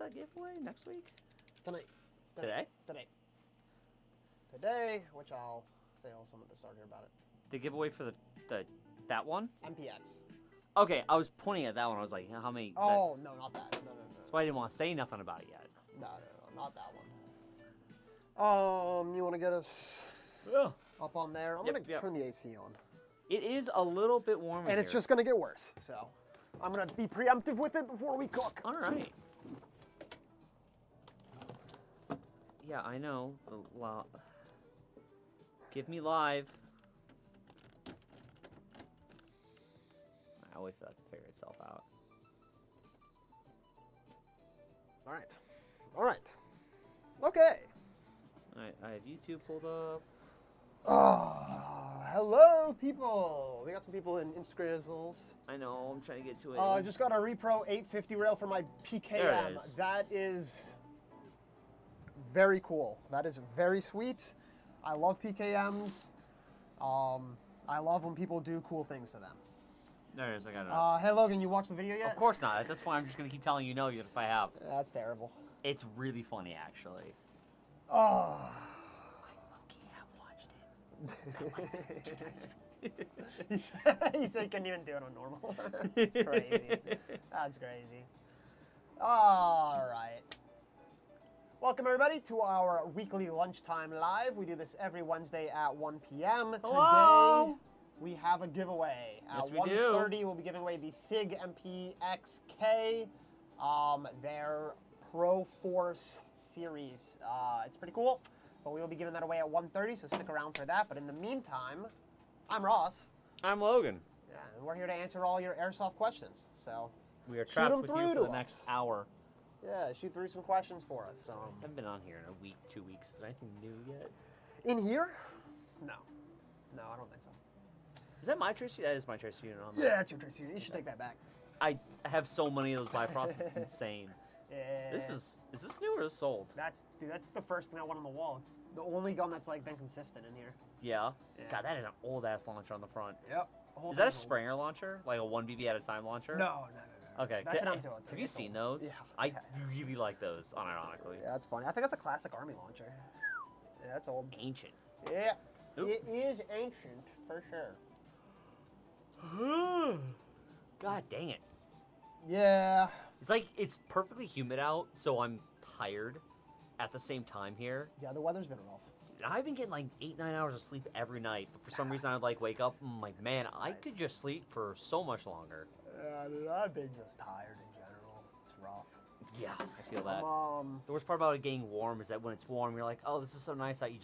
that giveaway? Next week? Tonight. Today? Today, which I'll say also at the start here about it. The giveaway for that one? MPX. Okay, I was pointing at that one. I was like, how many? Oh, no, not that. No. That's why I didn't want to say nothing about it yet. No, not that one. You want to get us up on there? I'm going to turn the AC on. It is a little bit warm and it's just going to get worse, so I'm going to be preemptive with it before we cook. All right. Yeah, I know. Well, give me live. I'll wait for that to figure itself out. All right. Okay. All right, I have YouTube pulled up. Hello, people. We got some people in Instagrizzles. I know, I'm trying to get to it. I just got a Repro 850 rail for my PKM. There it is. That is very cool. That is very sweet. I love PKMs. I love when people do cool things to them. There it is, I got it. Hey, Logan, you watched the video yet? Of course not. At this point, I'm just going to keep telling you no if I have. That's terrible. It's really funny, actually. Oh. He said he couldn't even do it on normal. That's crazy. That's crazy. All right. Welcome, everybody, to our weekly lunchtime live. We do this every Wednesday at 1 p.m. Hello. Today, we have a giveaway. Yes, At we do. 1:30, we'll be giving away the SIG MPXK, their Pro Force series. It's pretty cool. But we will be giving that away at 1:30, so stick around for that. But in the meantime, I'm Ross. I'm Logan. Yeah, and we're here to answer all your Airsoft questions. So We are trapped with you for the to next us. hour. Yeah, shoot through some questions for us. I haven't been on here in a week, 2 weeks. Is there anything new yet? In here? No. No, I don't think so. Is that my trace unit? That is my trace unit on there. Yeah, that's your trace unit. You should take that back. I have so many of those Bifrosts. It's insane. Yeah. Is this new or is this old? That's the first thing I want on the wall. It's the only gun that's like been consistent in here. Yeah? Yeah. God, that is an old-ass launcher on the front. Yep. Is that a Springer launcher? Like a 1 BB at a time launcher? No. Okay. That's an M203. Have you seen those? Yeah. I really like those, unironically. Yeah, that's funny. I think that's a classic Army launcher. Yeah, that's old. Ancient. Yeah. Oop. It is ancient, for sure. God dang it. Yeah. It's like, it's perfectly humid out, so I'm tired at the same time here. Yeah, the weather's been rough. I've been getting like 8-9 hours of sleep every night, but for some reason I'd like wake up, I'm like, man, I could just sleep for so much longer. Dude, I've been just tired in general. It's rough. Yeah, I feel that. The worst part about it getting warm is that when it's warm, you're like, oh, this is so nice out. You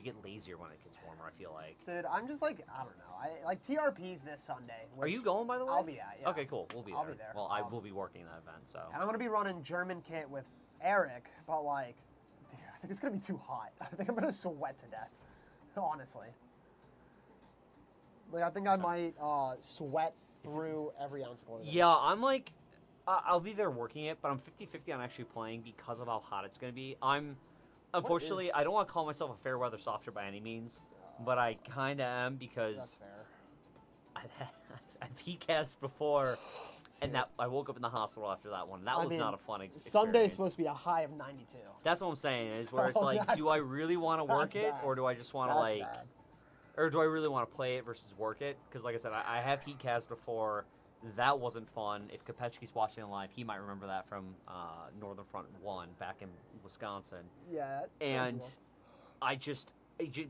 get lazier when it gets warmer, I feel like. Dude, I'm just like, I don't know. I like TRP's this Sunday. Are you going, by the way? I'll be at, yeah. Okay, cool. We'll be there. I'll be there. Well, I will be working that event, so. And I'm going to be running German kit with Eric, but like, dude, I think it's going to be too hot. I think I'm going to sweat to death, honestly. Like, I think I might sweat through every ounce of clothing. Yeah, I'm like, I'll be there working it, but I'm 50-50 on actually playing because of how hot it's going to be. Unfortunately, I don't want to call myself a fair weather softer by any means, but I kind of am because That's fair. I've heat cast before, and that I woke up in the hospital after that one. That was not a fun experience. Sunday's supposed to be a high of 92. That's what I'm saying, is where it's like, do I really want to work it, or do I just want to like, or do I really want to play it versus work it? Because like I said, I have heat cast before. That wasn't fun. If Kopechki's watching live, he might remember that from Northern Front 1 back in Wisconsin. Yeah. And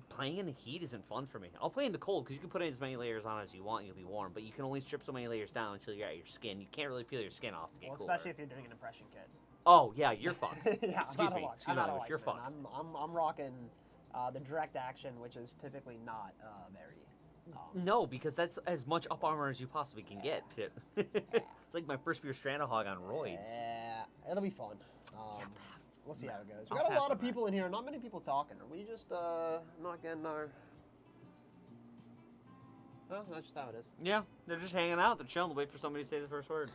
playing in the heat isn't fun for me. I'll play in the cold because you can put in as many layers on as you want and you'll be warm, but you can only strip so many layers down until you're at your skin. You can't really peel your skin off to get cooler. Especially if you're doing an impression kit. Oh, yeah, you're fucked. Yeah, Excuse me, you're fucked. I'm rocking the direct action, which is typically not very... no, because that's as much up armor as you possibly can get. It's like my first pure Strandahog on roids. Yeah, it'll be fun. We'll see how it goes. We I'll got a pass lot on of people in here. Not many people talking. Are we just not getting our... Oh, that's just how it is. Yeah, they're just hanging out. They're chilling to wait for somebody to say the first word.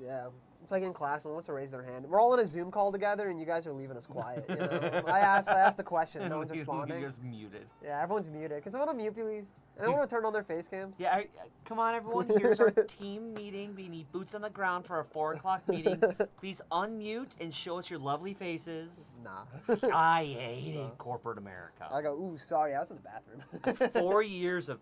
Yeah. It's like in class, no one wants to raise their hand. We're all in a Zoom call together, and you guys are leaving us quiet. You know? I asked a question, no one's responding. You just muted. Yeah, everyone's muted. Can someone unmute, please? And I want to turn on their face cams. Yeah, come on, everyone. Here's our team meeting. We need boots on the ground for our 4 o'clock meeting. Please unmute and show us your lovely faces. Nah. I hated corporate America. I go, ooh, sorry, I was in the bathroom. 4 years of...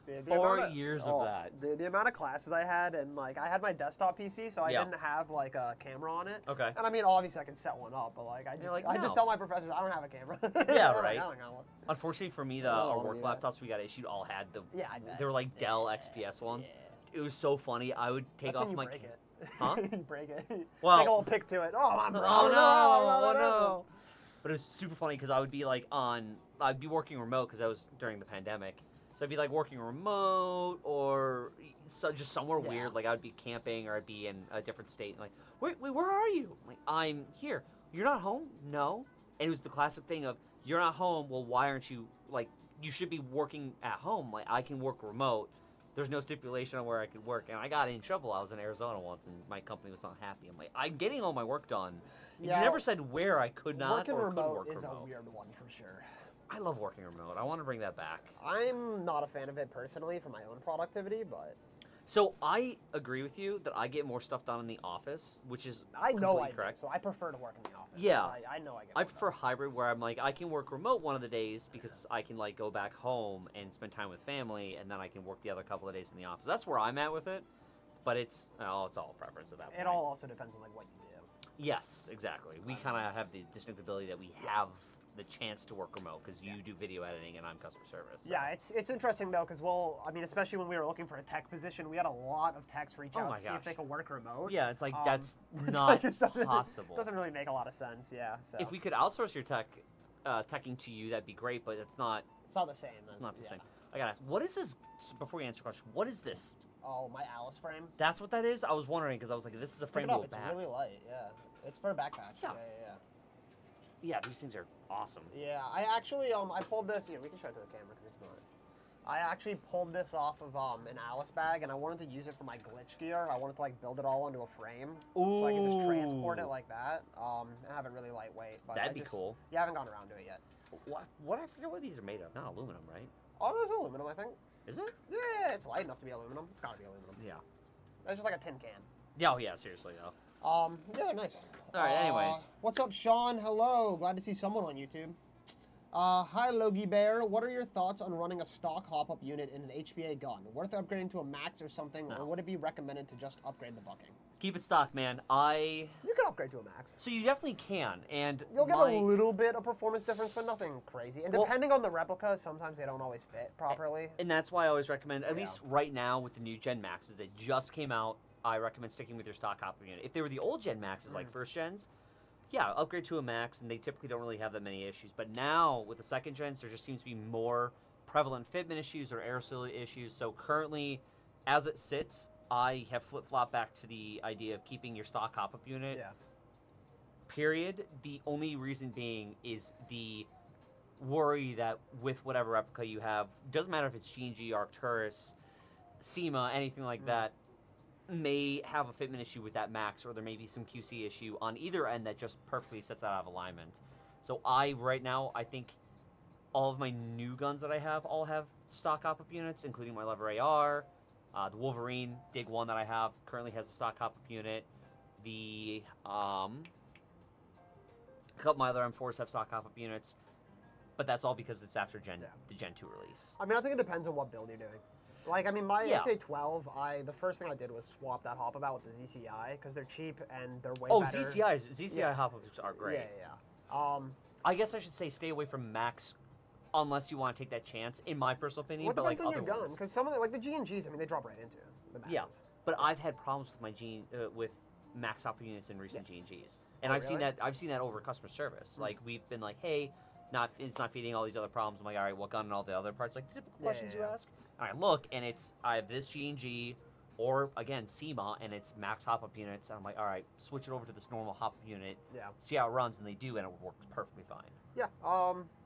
Dude, 4 years of that. The amount of classes I had, and like I had my desktop PC, so I Yeah. didn't have like a camera on it. Okay. And I mean, obviously I can set one up, but like I just no. tell my professors I don't have a camera. Yeah, They're right. Like, I don't got one. Unfortunately for me, I don't our wanna work do that. laptops we got issued all had the... Yeah, I bet. They were like Dell XPS ones. Yeah. It was so funny. I would take That's off when you my... break it. Huh? You break it. Well- Take a little pick to it. Oh, I'm Oh no! But it was super funny because I would be like I'd be working remote because I was during the pandemic. So I'd be like working remote or just somewhere Yeah. weird. Like I would be camping or I'd be in a different state. And like, wait, where are you? I'm like, I'm here. You're not home? No. And it was the classic thing of, you're not home. Well, why aren't you, like, you should be working at home. Like, I can work remote. There's no stipulation on where I could work. And I got in trouble. I was in Arizona once and my company was not happy. I'm like, I'm getting all my work done. Yeah, You never said where I could not working or could remote work is remote. a weird one for sure. I love working remote. I want to bring that back. I'm not a fan of it personally for my own productivity, but So I agree with you that I get more stuff done in the office, which is I know completely I correct. do, so I prefer to work in the office. Yeah. I know I get I more prefer hybrid where I'm like, I can work remote one of the days because I can like go back home and spend time with family, and then I can work the other couple of days in the office. That's where I'm at with it, but it's all preference at that point. It all also depends on like what you do. Yes, exactly. We kind of have the distinct ability that we have the chance to work remote because you do video editing and I'm customer service. So. Yeah, it's interesting though because especially when we were looking for a tech position, we had a lot of techs reach Oh out my to see if gosh. they could work remote. Yeah, it's like that's which not just doesn't possible. Doesn't really make a lot of sense. Yeah. So If we could outsource your teching to you, that'd be great. But it's not it's not the same. As, not the yeah. same. I gotta ask, what is this? Before you answer your question, what is this? Oh, my Alice frame. That's what that is. I was wondering because I was like, this is a frame Pick it to up. a It's back. really light. Yeah. It's for a backpack. Yeah. Yeah. Yeah, these things are awesome. Yeah, I actually I pulled this. We can show it to the camera because it's not. I actually pulled this off of an Alice bag, and I wanted to use it for my glitch gear. I wanted to like build it all onto a frame, so I could just transport it like that. And have it really lightweight. But That'd be cool. Yeah, I haven't gone around to it yet. What? I forget what these are made of. Not aluminum, right? Oh, it is aluminum, I think. Is it? Yeah, it's light enough to be aluminum. It's gotta be aluminum. Yeah. It's just like a tin can. Yeah. Oh, yeah. Seriously though. Yeah, they're nice. All right. Anyways. What's up, Sean? Hello. Glad to see someone on YouTube. Hi, Logie Bear. What are your thoughts on running a stock hop-up unit in an HPA gun? Worth upgrading to a max or something, No. or would it be recommended to just upgrade the bucking? Keep it stock, man. You can upgrade to a max. So you definitely can, and You'll get a little bit of performance difference, but nothing crazy. And Well- depending on the replica, sometimes they don't always fit properly. And that's why I always recommend, at Yeah. least right now with the new Gen Maxes that just came out, I recommend sticking with your stock hopper unit. If they were the old Gen Maxes, like first gens, yeah, upgrade to a max, and they typically don't really have that many issues. But now, with the second gens, there just seems to be more prevalent fitment issues or aerosol issues. So currently, as it sits, I have flip-flopped back to the idea of keeping your stock hop-up unit, Yeah. period. The only reason being is the worry that with whatever replica you have, doesn't matter if it's G&G, Arcturus, SEMA, anything like that, may have a fitment issue with that max, or there may be some QC issue on either end that just perfectly sets that out of alignment. So right now, I think all of my new guns that I have all have stock hop-up units, including my Lever AR. The Wolverine Dig 1 that I have currently has a stock hop-up unit. The a couple of my other M4s have stock hop-up units, but that's all because it's after the Gen 2 release. I mean, I think it depends on what build you're doing. Like, I mean, my Yeah. AK-12, the first thing I did was swap that hop about with the ZCI because they're cheap and they're way Oh, better. ZCI hop-ups are great. Yeah. I guess I should say stay away from max unless you want to take that chance, in my personal opinion. Well, it but depends like on your other gun ones. because some of the, like the G&Gs, I mean, they drop right into the maxes. Yeah, but I've had problems with my with max hop units in recent Yes. G&Gs, and Oh, I've really? seen that over customer service. Like we've been like, hey, it's not feeding all these other problems. I'm like, all right, what gun and all the other parts? Like the typical questions you ask. All right, look, and I have this G&G or again SEMA, and it's max hop-up units, and I'm like, all right, switch it over to this normal hop-up unit, see how it runs, and they do, and it works perfectly fine. Yeah.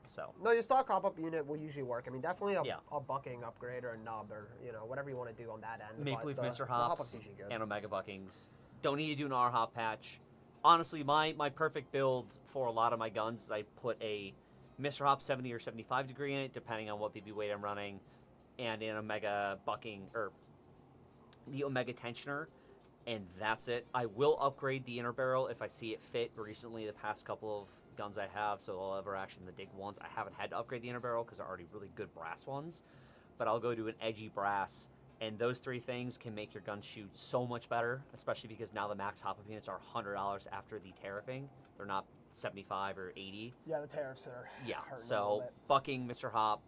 So. No, your stock hop-up unit will usually work. I mean, definitely a bucking upgrade or a nub or, whatever you want to do on that end. Maple Leaf Mr. The Hops hop-up's usually good. and Omega buckings. Don't need to do an R-hop patch. Honestly, my perfect build for a lot of my guns is I put a Mr. Hop 70 or 75 degree in it, depending on what BB weight I'm running, and an Omega bucking, or the Omega tensioner, and that's it. I will upgrade the inner barrel if I see it fit. Recently, the past couple of guns I have, so the lever action, the dig ones, I haven't had to upgrade the inner barrel because they're already really good brass ones, but I'll go to an edgy brass, and those three things can make your gun shoot so much better, especially because now the max hop-up units are $100 after the tariffing. They're not 75 or 80. Yeah, the tariffs are hurting a little bit. Bucking, Mr. Hop,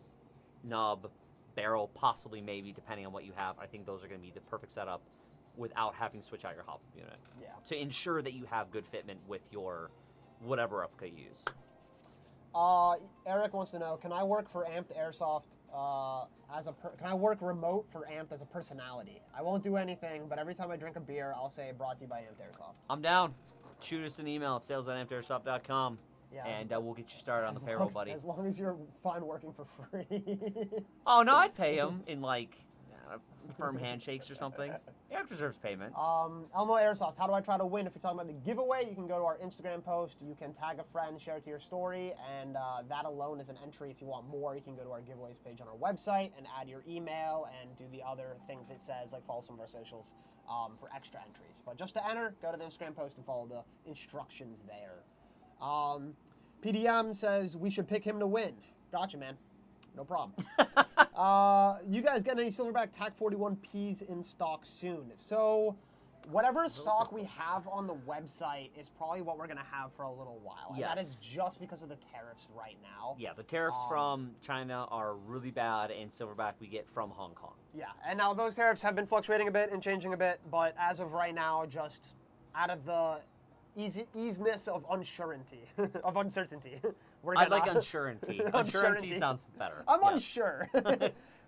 nub, barrel, possibly maybe, depending on what you have. I think those are going to be the perfect setup without having to switch out your hop-up unit. Yeah. To ensure that you have good fitment with your whatever replica you use. Eric wants to know, can I work for Amped Airsoft can I work remote for Amped as a personality? I won't do anything, but every time I drink a beer, I'll say brought to you by Amped Airsoft. I'm down. Shoot us an email at sales@ampedairsoft.com, and we'll get you started on the payroll, buddy. As long as you're fine working for free. Oh, no, I'd pay him in, like, firm handshakes or something. Amp deserves payment. Elmo Airsoft, how do I try to win? If you're talking about the giveaway, you can go to our Instagram post. You can tag a friend, share it to your story, and that alone is an entry. If you want more, you can go to our giveaways page on our website and add your email and do the other things it says, like follow some of our socials for extra entries. But just to enter, go to the Instagram post and follow the instructions there. PDM says we should pick him to win. Gotcha, man. No problem. You guys get any Silverback TAC 41Ps in stock soon? So whatever stock we have on the website is probably what we're going to have for a little while. And that is just because of the tariffs right now. Yeah, the tariffs from China are really bad, and Silverback we get from Hong Kong. Yeah, and now those tariffs have been fluctuating a bit and changing a bit, but as of right now, just out of the easiness of uncertainty, I like uncertainty. Uncertainty sounds better. I'm unsure.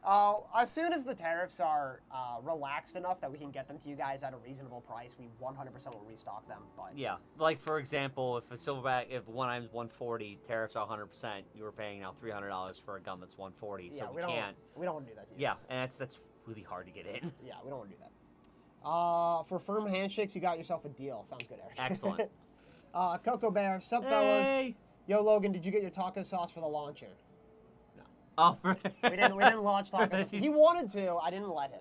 As soon as the tariffs are relaxed enough that we can get them to you guys at a reasonable price, we 100% will restock them. But yeah, like for example, if a Silverback, if one item's 140, tariffs are 100%, you were paying now $300 for a gun that's 140. Yeah, so we don't want to do that to you. Yeah, and that's really hard to get in. Yeah, we don't want to do that. For firm handshakes, you got yourself a deal. Sounds good, Eric. Excellent. Coco Bear, sup, fellas? Yo, Logan, did you get your taco sauce for the launcher? No. Oh, we didn't launch taco sauce. He wanted to. I didn't let him.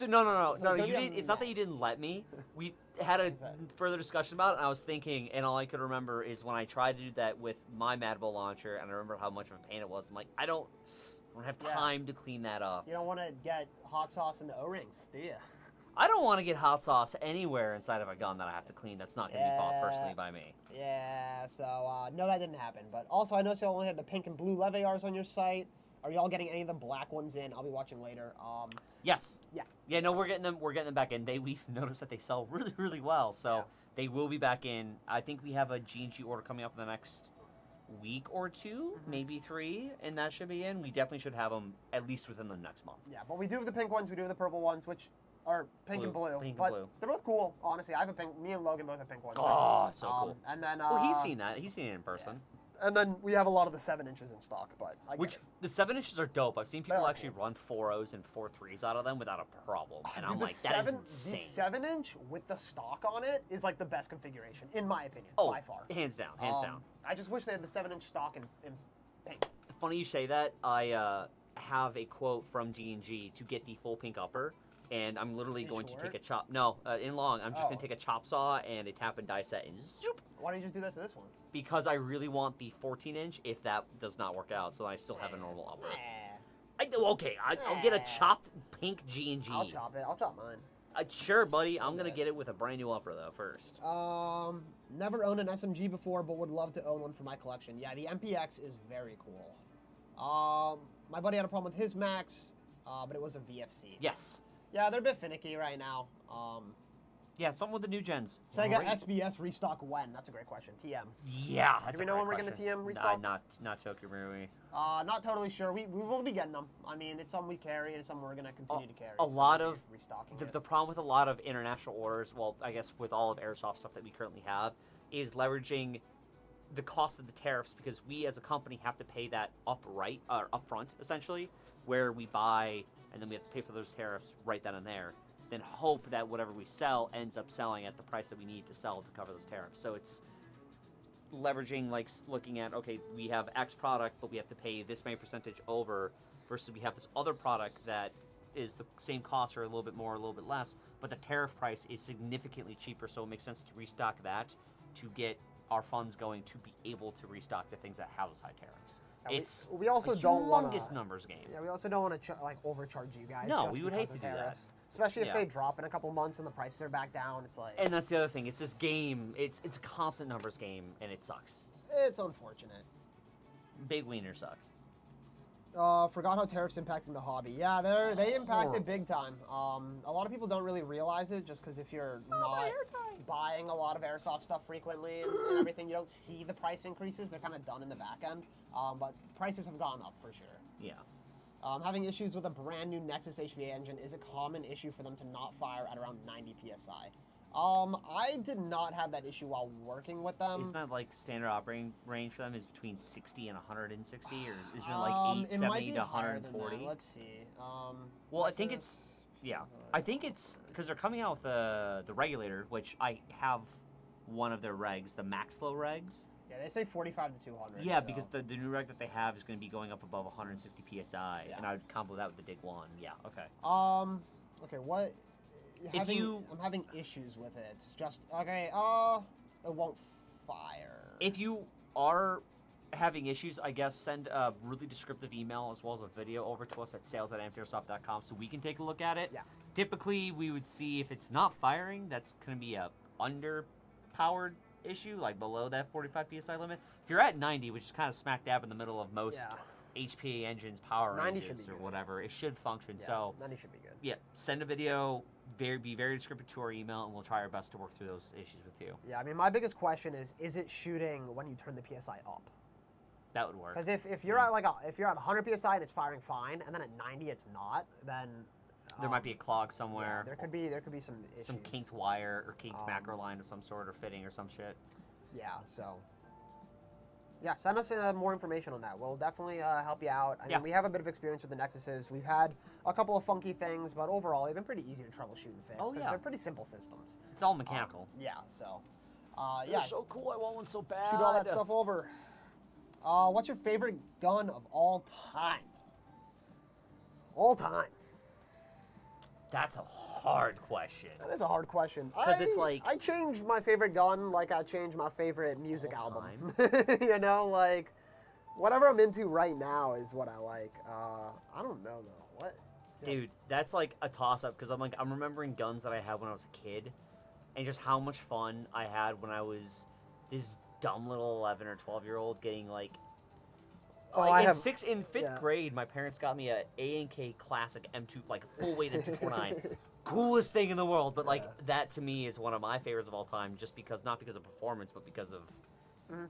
No. You didn't. It's not that you didn't let me. We had a further discussion about it, and I was thinking, and all I could remember is when I tried to do that with my Mad Bull launcher, and I remember how much of a pain it was. I'm like, I don't have time to clean that up. You don't want to get hot sauce in the O-rings, do you? I don't want to get hot sauce anywhere inside of a gun that I have to clean that's not going to be bought personally by me. Yeah, so, no, that didn't happen. But also, I noticed you only had the pink and blue Leviars on your site. Are y'all getting any of the black ones in? I'll be watching later. Yes. Yeah. Yeah, no, we're getting them back in. We've noticed that they sell really, really well, so they will be back in. I think we have a G&G order coming up in the next week or two, maybe 3, and that should be in. We definitely should have them at least within the next month. Yeah, but we do have the pink ones, we do have the purple ones, which are pink and blue. Pink but and blue. They're both cool, honestly. I have a pink, me and Logan both have pink ones. Oh, so cool. And then, well, he's seen that. He's seen it in person. Yeah. And then we have a lot of the 7 inches in stock, but the 7 inches are dope. I've seen people actually run 4.0s and 4.3s out of them without a problem, and I'm like, that is insane. The 7-inch with the stock on it is like the best configuration, in my opinion, by far. Hands down, down. I just wish they had the 7-inch stock in pink. Funny you say that. I have a quote from G&G to get the full pink upper, and I'm literally going to take a chop. No, in long. I'm just going to take a chop saw and a tap and die set and zoop. Why don't you just do that to this one? Because I really want the 14-inch if that does not work out, so I still have a normal upper. I'll get a chopped pink G&G. I'll chop it. I'll chop mine. Sure, buddy. I'm going to get it with a brand new upper, though, first. Never owned an SMG before, but would love to own one for my collection. Yeah, the MPX is very cool. My buddy had a problem with his Max, but it was a VFC. Yes. Yeah, they're a bit finicky right now. Yeah, something with the new gens. Sega SBS restock when? That's a great question. TM. Yeah, that's Do we know when we're going to TM restock? Not Tokyo Marui. Not totally sure. We will be getting them. I mean, it's something we carry, and it's something we're going to continue to carry. A lot of restocking the problem with a lot of international orders, well, I guess with all of Airsoft stuff that we currently have, is leveraging the cost of the tariffs, because we as a company have to pay that upfront, essentially, where we buy and then we have to pay for those tariffs right then and there. Then hope that whatever we sell ends up selling at the price that we need to sell to cover those tariffs. So it's leveraging, like, looking at, okay, we have X product, but we have to pay this many percentage over, versus we have this other product that is the same cost or a little bit more, a little bit less, but the tariff price is significantly cheaper, so it makes sense to restock that to get our funds going to be able to restock the things that have those high tariffs. It's we also a don't want humongous numbers game. Yeah, we also don't want to like overcharge you guys. No, just we would hate to do tariffs. that. Especially if they drop in a couple months and the prices are back down. It's like. And that's the other thing. It's this game. It's a constant numbers game, and it sucks. It's unfortunate. Big wieners suck. Forgot how tariffs impacting the hobby. Yeah, they impact it big time. A lot of people don't really realize it, just because if you're not buying a lot of Airsoft stuff frequently and everything, you don't see the price increases. They're kind of done in the back end. But prices have gone up for sure. Yeah. Having issues with a brand new Nexus HPA engine is a common issue for them to not fire at around 90 PSI. I did not have that issue while working with them. Isn't that like standard operating range for them is between 60 and 160, or isn't it like 870 to 140? Let's see. Well, I think it's I think it's because they're coming out with the regulator, which I have one of their regs, the Maxlow regs. Yeah, they say 45 to 200. Yeah, so. because the new reg that they have is going to be going up above 160 PSI, and I would combo that with the Dig 1. Yeah, okay. Okay, what... I'm having issues with it. It's just, okay, it won't fire. If you are having issues, I guess send a really descriptive email as well as a video over to us at sales@ampedAirsoft.com so we can take a look at it. Yeah. Typically, we would see if it's not firing, that's going to be a underpowered issue, like below that 45 PSI limit. If you're at 90, which is kind of smack dab in the middle of most HPA engines, power ranges, or whatever, it should function. Yeah, so 90 should be good. Yeah, send a video, be very descriptive to our email, and we'll try our best to work through those issues with you. Yeah, I mean, my biggest question is it shooting when you turn the PSI up? That would work. Because if you're at if you're at 100 PSI and it's firing fine, and then at 90 it's not, then there might be a clog somewhere. Yeah, there could be some issues. Some kinked wire or kinked macro line of some sort, or fitting or some shit. Yeah, so. Yeah, send us more information on that. We'll definitely help you out. I mean, we have a bit of experience with the Nexuses. We've had a couple of funky things, but overall, they've been pretty easy to troubleshoot and fix. Oh, yeah. They're pretty simple systems. It's all mechanical. Yeah, so. They're so cool. I want one so bad. Shoot all that stuff over. What's your favorite gun of all time? All time. That's a hard question. That is a hard question. Because it's like... I changed my favorite gun like I changed my favorite music album. Time. You know, like, whatever I'm into right now is what I like. I don't know, though. What? Dude, that's like a toss-up, because I'm remembering guns that I had when I was a kid, and just how much fun I had when I was this dumb little 11 or 12-year-old getting, like... in fifth grade, my parents got me a A&K Classic M2, like full weight M249. Coolest thing in the world, but like that to me is one of my favorites of all time, just because, not because of performance, but because of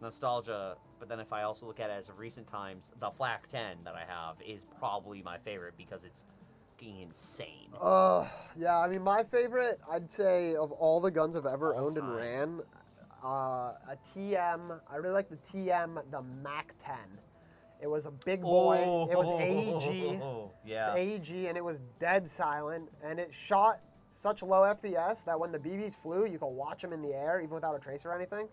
nostalgia. But then if I also look at it as of recent times, the Flak 10 that I have is probably my favorite because it's fucking insane. Yeah, I mean, my favorite, I'd say, of all the guns I've ever owned and ran, a TM, I really like the TM, the Mac 10. It was a big boy. It was AEG. Yeah. It's AEG, and it was dead silent. And it shot such low FPS that when the BBs flew, you could watch them in the air, even without a tracer or anything.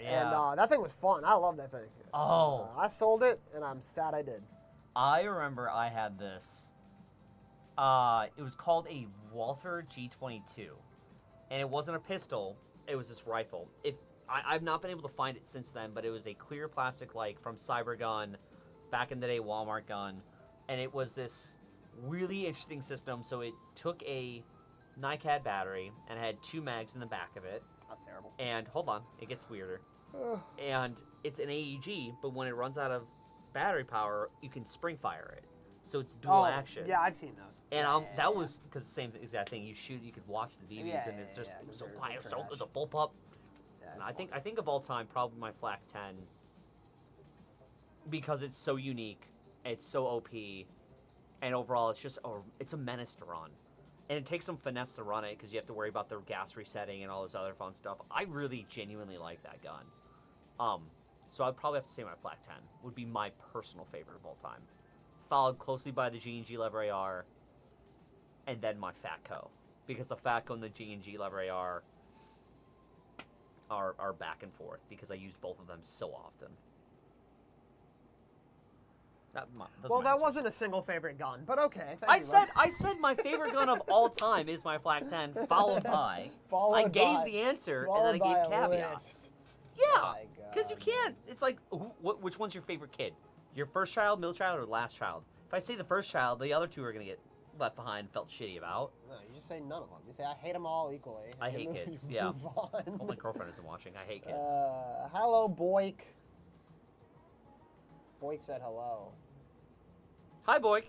Yeah. And that thing was fun. I love that thing. I sold it, and I'm sad I did. I remember I had this. It was called a Walther G22. And it wasn't a pistol. It was this rifle. I've not been able to find it since then, but it was a clear plastic, like, from Cybergun, back in the day Walmart gun, and it was this really interesting system. So it took a NiCad battery and had 2 mags in the back of it. That's terrible. And hold on, it gets weirder. And it's an AEG, but when it runs out of battery power, you can spring fire it. So it's dual Oh, action. yeah, I've seen those. And Yeah, that was because the same exact thing. You shoot, you could watch the BBs, and it's just it was so quiet, so good. The bullpup. Yeah, And I think of all time, probably my Flak 10, because it's so unique, it's so OP, and overall it's a menace to run, and it takes some finesse to run it because you have to worry about the gas resetting and all this other fun stuff. I really genuinely like that gun. So I'd probably have to say my Flak 10 would be my personal favorite of all time, followed closely by the G&G Lever AR, and then my Fatco, because the Fatco and the G&G Lever AR are back and forth because I use both of them so often. That wasn't a single favorite gun, but okay. I said my favorite gun of all time is my Flak 10, followed by. I gave the answer and then I gave caveats. Yeah, because you can't. It's like, which one's your favorite kid? Your first child, middle child, or last child? If I say the first child, the other two are gonna get left behind and felt shitty about. No, you just say none of them. You say I hate them all equally. I hate kids. Yeah. Oh, my girlfriend isn't watching. I hate kids. Hello, Boyk. Boyk said hello. Hi, Boyk.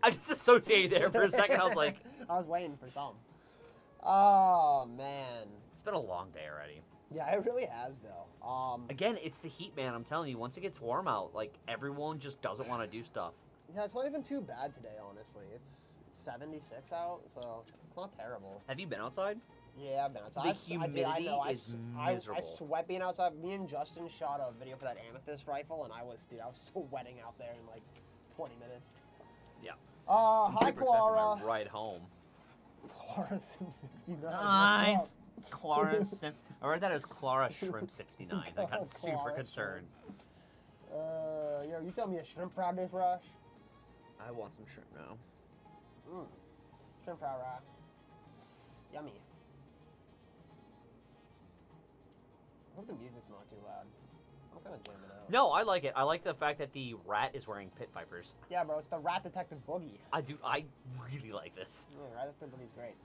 I just associated there for a second. I was like, I was waiting for some. Oh man. It's been a long day already. Yeah, it really has though. Again, it's the heat, man. I'm telling you, once it gets warm out, like everyone just doesn't want to do stuff. Yeah, it's not even too bad today, honestly. It's 76 out, so it's not terrible. Have you been outside? Yeah, I've been outside. The humidity is miserable. I sweat being outside. Me and Justin shot a video for that Amethyst rifle, and I was sweating out there in like 20 minutes. Yeah. Hi, Clara. Right home. Clara Sim 69. Nice. Clara Sim. I read that as Clara Shrimp 69. I got super concerned. Yo, you tell me a shrimp fried dish, Rush? I want some shrimp now. Shrimp fried rice. Yummy. I hope the music's not too loud. I'm kind of jamming out. No, I like it. I like the fact that the rat is wearing pit vipers. Yeah, bro, it's the Rat Detective Boogie. I really like this. Yeah, Rat Detective Boogie's great.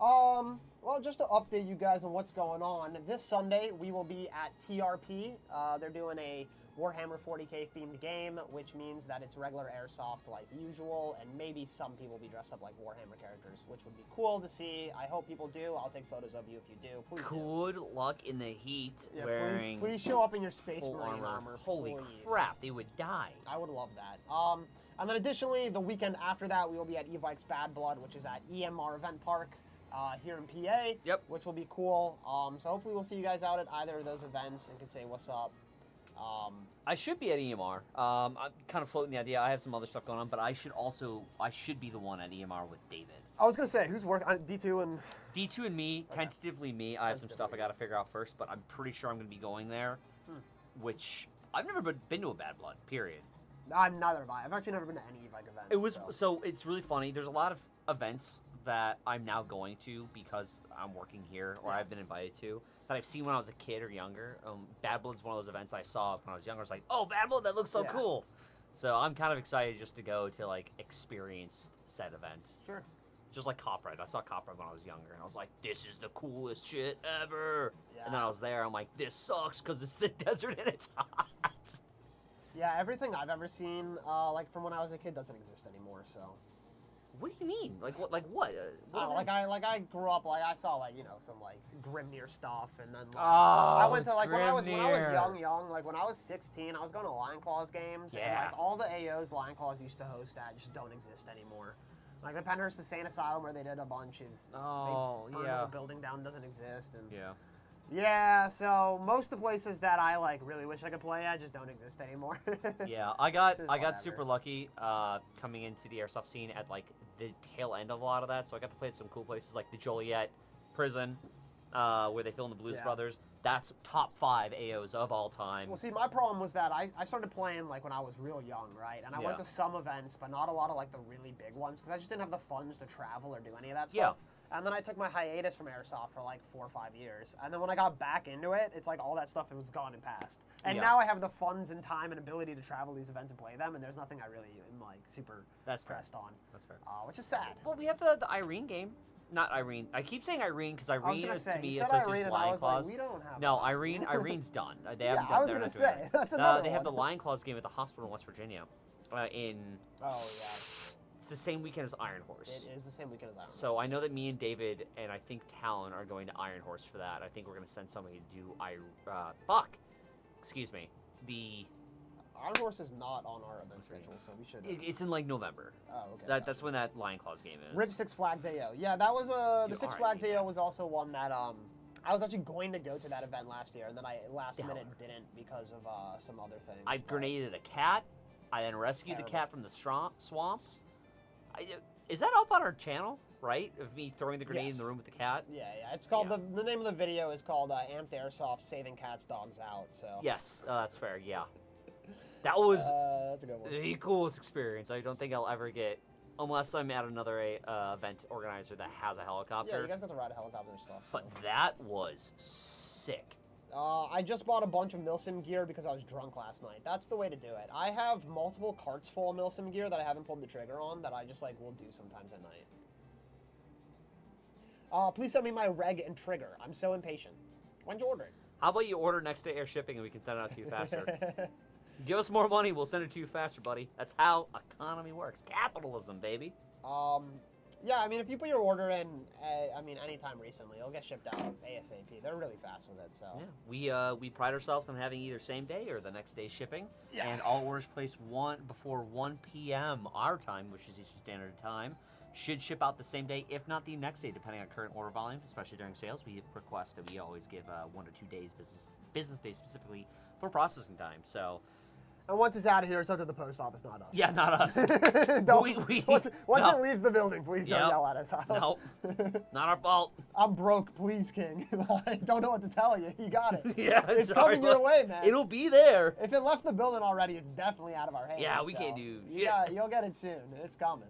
Well, just to update you guys on what's going on, this Sunday we will be at TRP. They're doing a Warhammer 40k themed game, which means that it's regular Airsoft like usual, and maybe some people will be dressed up like Warhammer characters, which would be cool to see. I hope people do. I'll take photos of you if you do. Please Good luck in the heat wearing please show up in your Space Marine armor. Holy crap, they would die. I would love that. And then additionally, the weekend after that, we will be at E46 Bad Blood, which is at EMR Event Park. Here in PA, yep, which will be cool. So hopefully we'll see you guys out at either of those events and can say what's up. I should be at EMR. I'm kind of floating the idea. I have some other stuff going on, but I should be the one at EMR with David. I was gonna say who's working on D2 and me, okay. Tentatively me. I have some stuff I got to figure out first, but I'm pretty sure I'm gonna be going there. Which I've never been to a Bad Blood. Period. I'm neither have I. I've actually never been to any EVIC event. It was so it's really funny. There's a lot of events that I'm now going to because I'm working here or I've been invited to that I've seen when I was a kid or younger. Bad Blood's one of those events I saw when I was younger. I was like, oh, Bad Blood, that looks so cool. So I'm kind of excited just to go to like experience said event. Sure. Just like Cop Ride. I saw Cop Ride when I was younger and I was like, this is the coolest shit ever. Yeah. And then I was there, I'm like, this sucks because it's the desert and it's hot. Yeah, everything I've ever seen, like from when I was a kid, doesn't exist anymore. So. What do you mean? Like what? Like what? I grew up I saw like some like Grimnir stuff, and then I went to like when I was young, like when I was 16, I was going to Lion Claws games, and like all the AOs Lion Claws used to host at just don't exist anymore. Like the Penhurst Insane Asylum where they did a bunch is they burned the building down, doesn't exist, and yeah, so most of the places that I like really wish I could play at just don't exist anymore. Yeah, I got super lucky coming into the Airsoft scene at like the tail end of a lot of that. So I got to play at some cool places like the Joliet prison, where they filmed the Blues Brothers. That's top 5 AOs of all time. Well, see, my problem was that I started playing like when I was real young, right? And I went to some events, but not a lot of like the really big ones because I just didn't have the funds to travel or do any of that stuff. And then I took my hiatus from Airsoft for like 4 or 5 years. And then when I got back into it, it's like all that stuff was gone and past. And now I have the funds and time and ability to travel these events and play them, and there's nothing I really am like super pressed on. That's fair. Which is sad. Well, we have the Irene game. Not Irene. I keep saying Irene because Irene is to me associated with Lion Claws. Like, we don't have no, Irene's done. They haven't I was going to say, that's another They have one. the Lion Claws game at the hospital in West Virginia. in. Oh yeah. It's the same weekend as Iron Horse. It is the same weekend as Iron Horse. So I know that me and David and I think Talon are going to Iron Horse for that. I think we're going to send somebody to do excuse me. The Iron Horse is not on our event schedule, so we should. It's in like November. Oh, okay. That's when that Lion Claws game is. RIP Six Flags AO. Yeah, that was the Six Flags AO was also one that I was actually going to go to that event last year, and then I last minute didn't because of some other things. I grenaded a cat. I then rescued the cat from the swamp. Is that up on our channel, right? Of me throwing the grenade in the room with the cat? Yeah. It's called, the name of the video is called Amped Airsoft Saving Cats, Dogs Out, so. Yes, that's fair, yeah. That was that's a good one. the coolest experience. I don't think I'll ever get, unless I'm at another event organizer that has a helicopter. Yeah, you guys got to ride a helicopter and stuff. So. But that was sick. I just bought a bunch of Milsim gear because I was drunk last night. That's the way to do it. I have multiple carts full of Milsim gear that I haven't pulled the trigger on that I just will do sometimes at night. Please send me my reg and trigger. I'm so impatient. When'd you order it? How about you order next day air shipping and we can send it out to you faster? Give us more money, we'll send it to you faster, buddy. That's how economy works. Capitalism, baby. Yeah, I mean, if you put your order in, anytime recently, it'll get shipped out ASAP. They're really fast with it, so. Yeah, we pride ourselves on having either same day or the next day shipping. Yeah. And all orders placed before 1 p.m. our time, which is Eastern Standard Time, should ship out the same day, if not the next day, depending on current order volume, especially during sales. We request that we always give 1 to 2 days, business days specifically, for processing time, so. And once it's out of here, it's up to the post office, not us. Yeah, not us. Once it leaves the building, please don't yell at us. Nope. Not our fault. I'm broke, please, King. I don't know what to tell you. You got it. Yeah, it's coming your way, man. It'll be there. If it left the building already, it's definitely out of our hands. Yeah, we can't do. You'll get it soon. It's coming.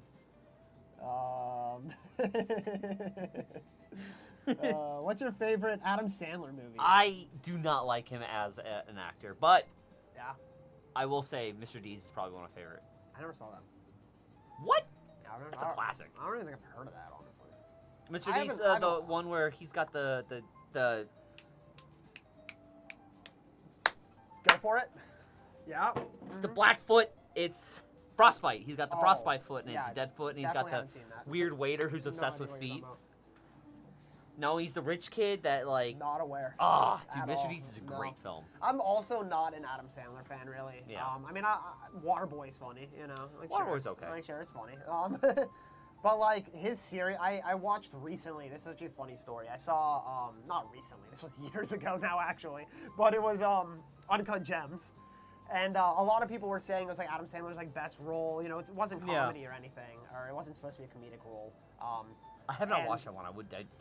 What's your favorite Adam Sandler movie? I do not like him as an actor, but yeah. I will say Mr. Deeds is probably one of my favorite. I never saw that. What? Yeah, That's a classic. I don't even think I've heard of that, honestly. Mr. Deeds, the one where he's got the Go for it. Yeah. It's the black foot. It's frostbite. He's got the frostbite foot, and it's a dead foot, and he's got the weird waiter who's obsessed with feet. No, he's the rich kid that Not aware. Oh, dude, Mr. Deeds is a great film. I'm also not an Adam Sandler fan, really. Yeah. Waterboy's funny, you know. Waterboy's okay. Sure, it's funny. But his series, I watched recently. This is actually a funny story. I saw, not recently. This was years ago now, actually. But it was Uncut Gems. And a lot of people were saying it was Adam Sandler's best role. You know, it wasn't comedy or anything, or it wasn't supposed to be a comedic role. I have not watched that one. I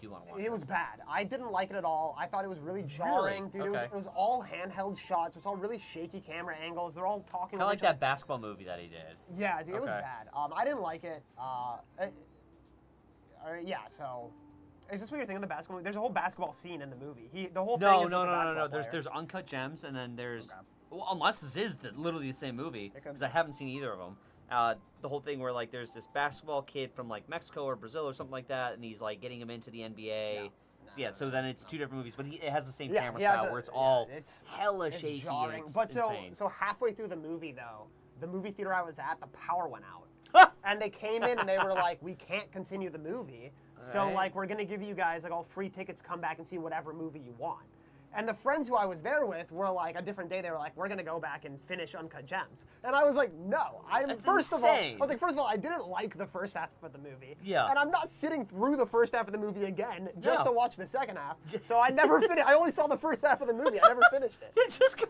do want to watch it. It was bad. I didn't like it at all. I thought it was really jarring. Really? Dude, it was all handheld shots. It was all really shaky camera angles. They're all talking. Kind of like that basketball movie that he did. Yeah, dude, it was bad. I didn't like it. Yeah, so... Is this what you're thinking of the basketball movie? There's a whole basketball scene in the movie. The whole thing is No. There's Uncut Gems, and then there's... Okay. Well, unless this is literally the same movie, because I haven't seen either of them. The whole thing where there's this basketball kid from Mexico or Brazil or something like that, and he's getting him into the NBA. So then it's two different movies, but it has the same camera style where it's all hella shaky. Jarring. And but insane. so halfway through the movie though, the movie theater I was at, the power went out, and they came in and they were like, "We can't continue the movie, so we're gonna give you guys all free tickets, come back and see whatever movie you want." And the friends who I was there with were a different day. They were like, "We're gonna go back and finish Uncut Gems," and I was like, "No, first of all, I didn't like the first half of the movie, and I'm not sitting through the first half of the movie again just to watch the second half." So I never finished. I only saw the first half of the movie. I never finished it. You just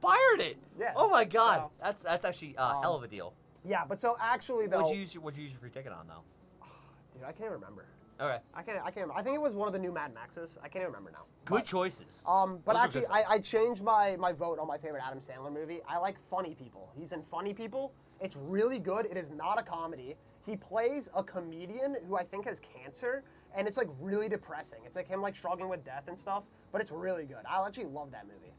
fired it. Yeah. Oh my God, that's actually a hell of a deal. Yeah, but so actually though, what'd you use your free ticket on though? Dude, I can't remember. Okay. I can't remember. I think it was one of the new Mad Maxes. I can't even remember now. Good choices. But actually, I changed my vote on my favorite Adam Sandler movie. I like Funny People. He's in Funny People. It's really good. It is not a comedy. He plays a comedian who I think has cancer, and it's really depressing. It's him struggling with death and stuff, but it's really good. I actually love that movie.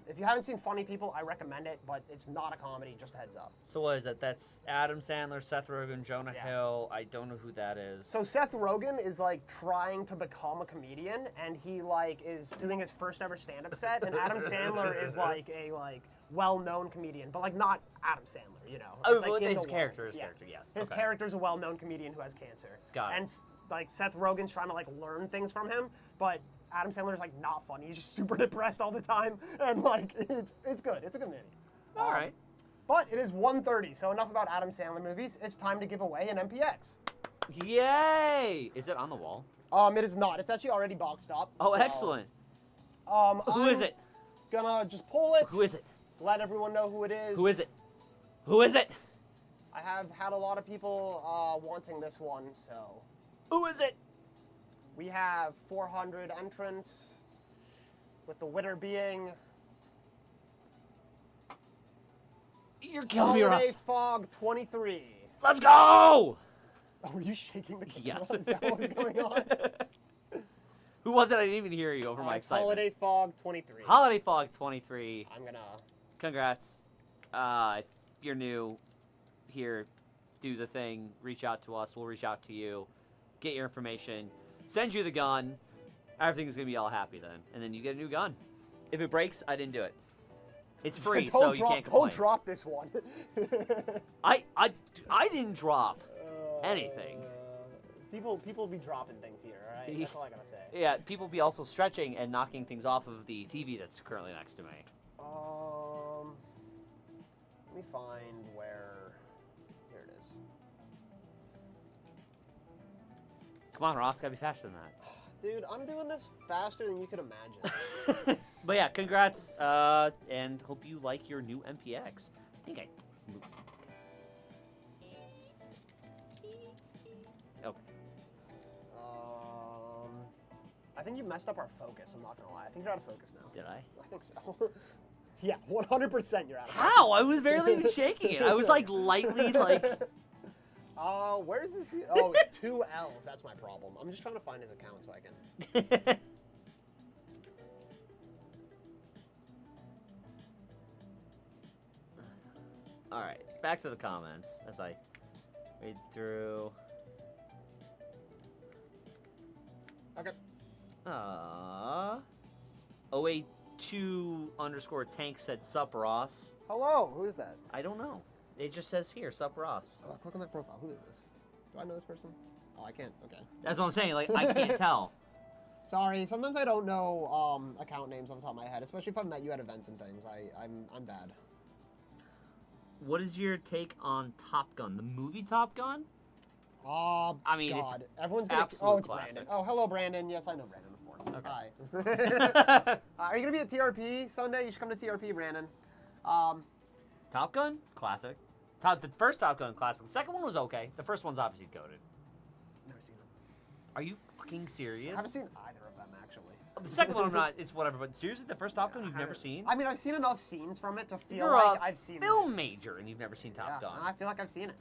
If you haven't seen Funny People, I recommend it, but it's not a comedy, just a heads up. So what is that? That's Adam Sandler, Seth Rogen, Jonah Hill. I don't know who that is. So Seth Rogen is trying to become a comedian, and he is doing his first ever stand-up set, and Adam Sandler is a well-known comedian, but like not Adam Sandler, you know. Oh, It's, like, well, in his the character, world. yes. His Okay. character's a well-known comedian who has cancer. Got it. And like Seth Rogen's trying to like learn things from him, but Adam Sandler's like not funny. He's just super depressed all the time, and like it's good. It's a good movie. All right. But it is 1:30, so enough about Adam Sandler movies. It's time to give away an MPX. Yay! Is it on the wall? It is not. It's actually already boxed up. Oh, so, excellent. Who is it? Gonna just pull it. Who is it? Let everyone know who it is. Who is it? Who is it? I have had a lot of people wanting this one, so. Who is it? We have 400 entrants, with the winner being You're killing me, Russ. Holiday Fog 23. Let's go! Oh, were you shaking the camera? Yes. Is that what was going on? Who was it? I didn't even hear you over my It's excitement. Holiday Fog 23. Holiday Fog 23. I'm gonna. Congrats. If you're new here, do the thing. Reach out to us. We'll reach out to you. Get your information. Send you the gun. Everything's going to be all happy then. And then you get a new gun. If it breaks, I didn't do it. It's free, so you can't complain. Don't drop this one. I didn't drop anything. People be dropping things here, all right? That's all I gotta say. Yeah, people be also stretching and knocking things off of the TV that's currently next to me. Let me find where. Here it is. Come on, Ross, gotta be faster than that. Dude, I'm doing this faster than you could imagine. But yeah, congrats, and hope you like your new MPX. I think I moved. Okay. I think you messed up our focus, I'm not gonna lie. I think you're out of focus now. Did I? I think so. Yeah, 100% you're out of focus. How? I was barely even shaking it. I was like lightly like. Where's this dude? Oh, it's 2 L's. That's my problem. I'm just trying to find his account so I can. All right, back to the comments as I read through. Okay. 082_tank said sup Ross. Hello, who is that? I don't know. It just says here, sup Ross. Click on that profile. Who is this? Do I know this person? Oh, I can't. Okay. That's what I'm saying. Like, I can't tell. Sorry, sometimes I don't know account names off the top of my head, especially if I've met you at events and things. I'm bad. What is your take on Top Gun? The movie Top Gun? I mean, God. it's Everyone's gonna. absolute Oh, it's classic. Brandon. Oh, hello, Brandon. Yes, I know Brandon, of course. Okay. Hi. Are you gonna be at TRP Sunday? You should come to TRP, Brandon. Top Gun? Classic. The first Top Gun, classic. The second one was okay. The first one's obviously goated. Never seen them. Are you fucking serious? I haven't seen either of them actually. The second one I'm not. It's whatever. But seriously, the first Top Gun you've never seen? I mean, I've seen enough scenes from it to feel You're like a I've seen film it. major and you've never seen Top Gun. I feel like I've seen it.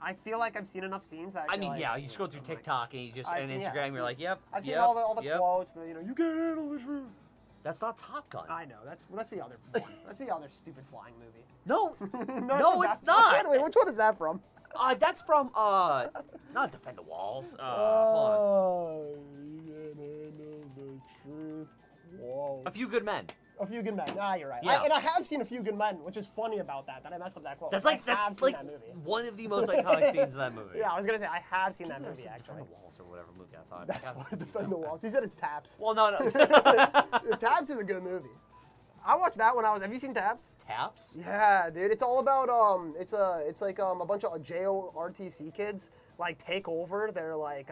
I feel like I've seen enough scenes that I mean, yeah, you scroll through TikTok and you just I've and seen- yeah, Instagram, I've you're seen- like, yep, I've seen yep, all the yep. quotes. You can't handle the truth. That's not Top Gun. I know. That's the other one. That's the other stupid flying movie. No, no, it's not. Wait, which one is that from? That's from not Defend the Walls. Hold on. You can't handle the truth. Whoa. A Few Good Men. A Few Good Men. Ah, you're right. Yeah. And I have seen A Few Good Men, which is funny about that I messed up that quote. That's like I have that's seen like that movie. one of the most iconic scenes of that movie. Yeah, I was gonna say I have seen that I movie said actually. Defend the Walls or whatever movie I thought. That's God. why Defend the Walls. He said it's Taps. Well, no. Taps is a good movie. I watched that when I was. Have you seen Taps? Taps? Yeah, dude. It's all about it's like a bunch of JORTC kids like take over. They're like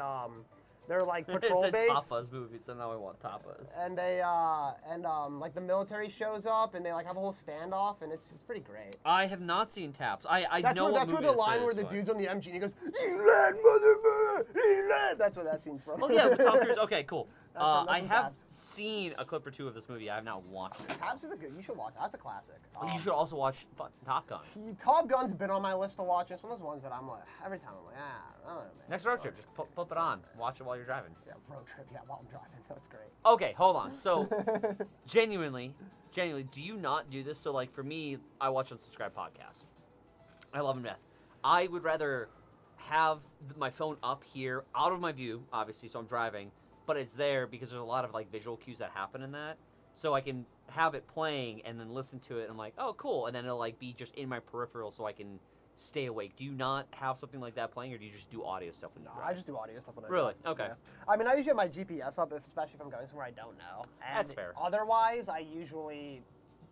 patrol It's base. Tapas movie, so now I want tapas. And they like the military shows up and they like have a whole standoff and it's pretty great. I have not seen Taps. I That's know where, what that's where movie the line this where is, the but- dude's on the MG and he goes, "Elad, motherfucker, Elad." That's where that scene's from. Oh yeah, with Tom Cruise. Okay, cool. That's I from have Taps. seen a clip or two of this movie. I have not watched it. Taps is a good. You should watch. That's a classic. You should also watch Top Gun. Top Gun's been on my list to watch. It's one of those ones that I'm like every time I'm like, I don't know, man. Next road trip, just flip it on. Watch it while you're driving. Yeah, road trip. Yeah, while I'm driving. That's great. Okay, hold on. So, genuinely, do you not do this? So, like, for me, I watch unsubscribed podcasts. I love them to death. I would rather have my phone up here, out of my view, obviously, so I'm driving, but it's there because there's a lot of, like, visual cues that happen in that. so I can have it playing and then listen to it. And I'm like, oh, cool, and then it'll like be just in my peripheral, so I can stay awake. Do you not have something like that playing, or do you just do audio stuff when you drive? I just do audio stuff when I Really? drive. Okay. Yeah. I mean, I usually have my GPS up, especially if I'm going somewhere I don't know. And That's fair. Otherwise, it's usually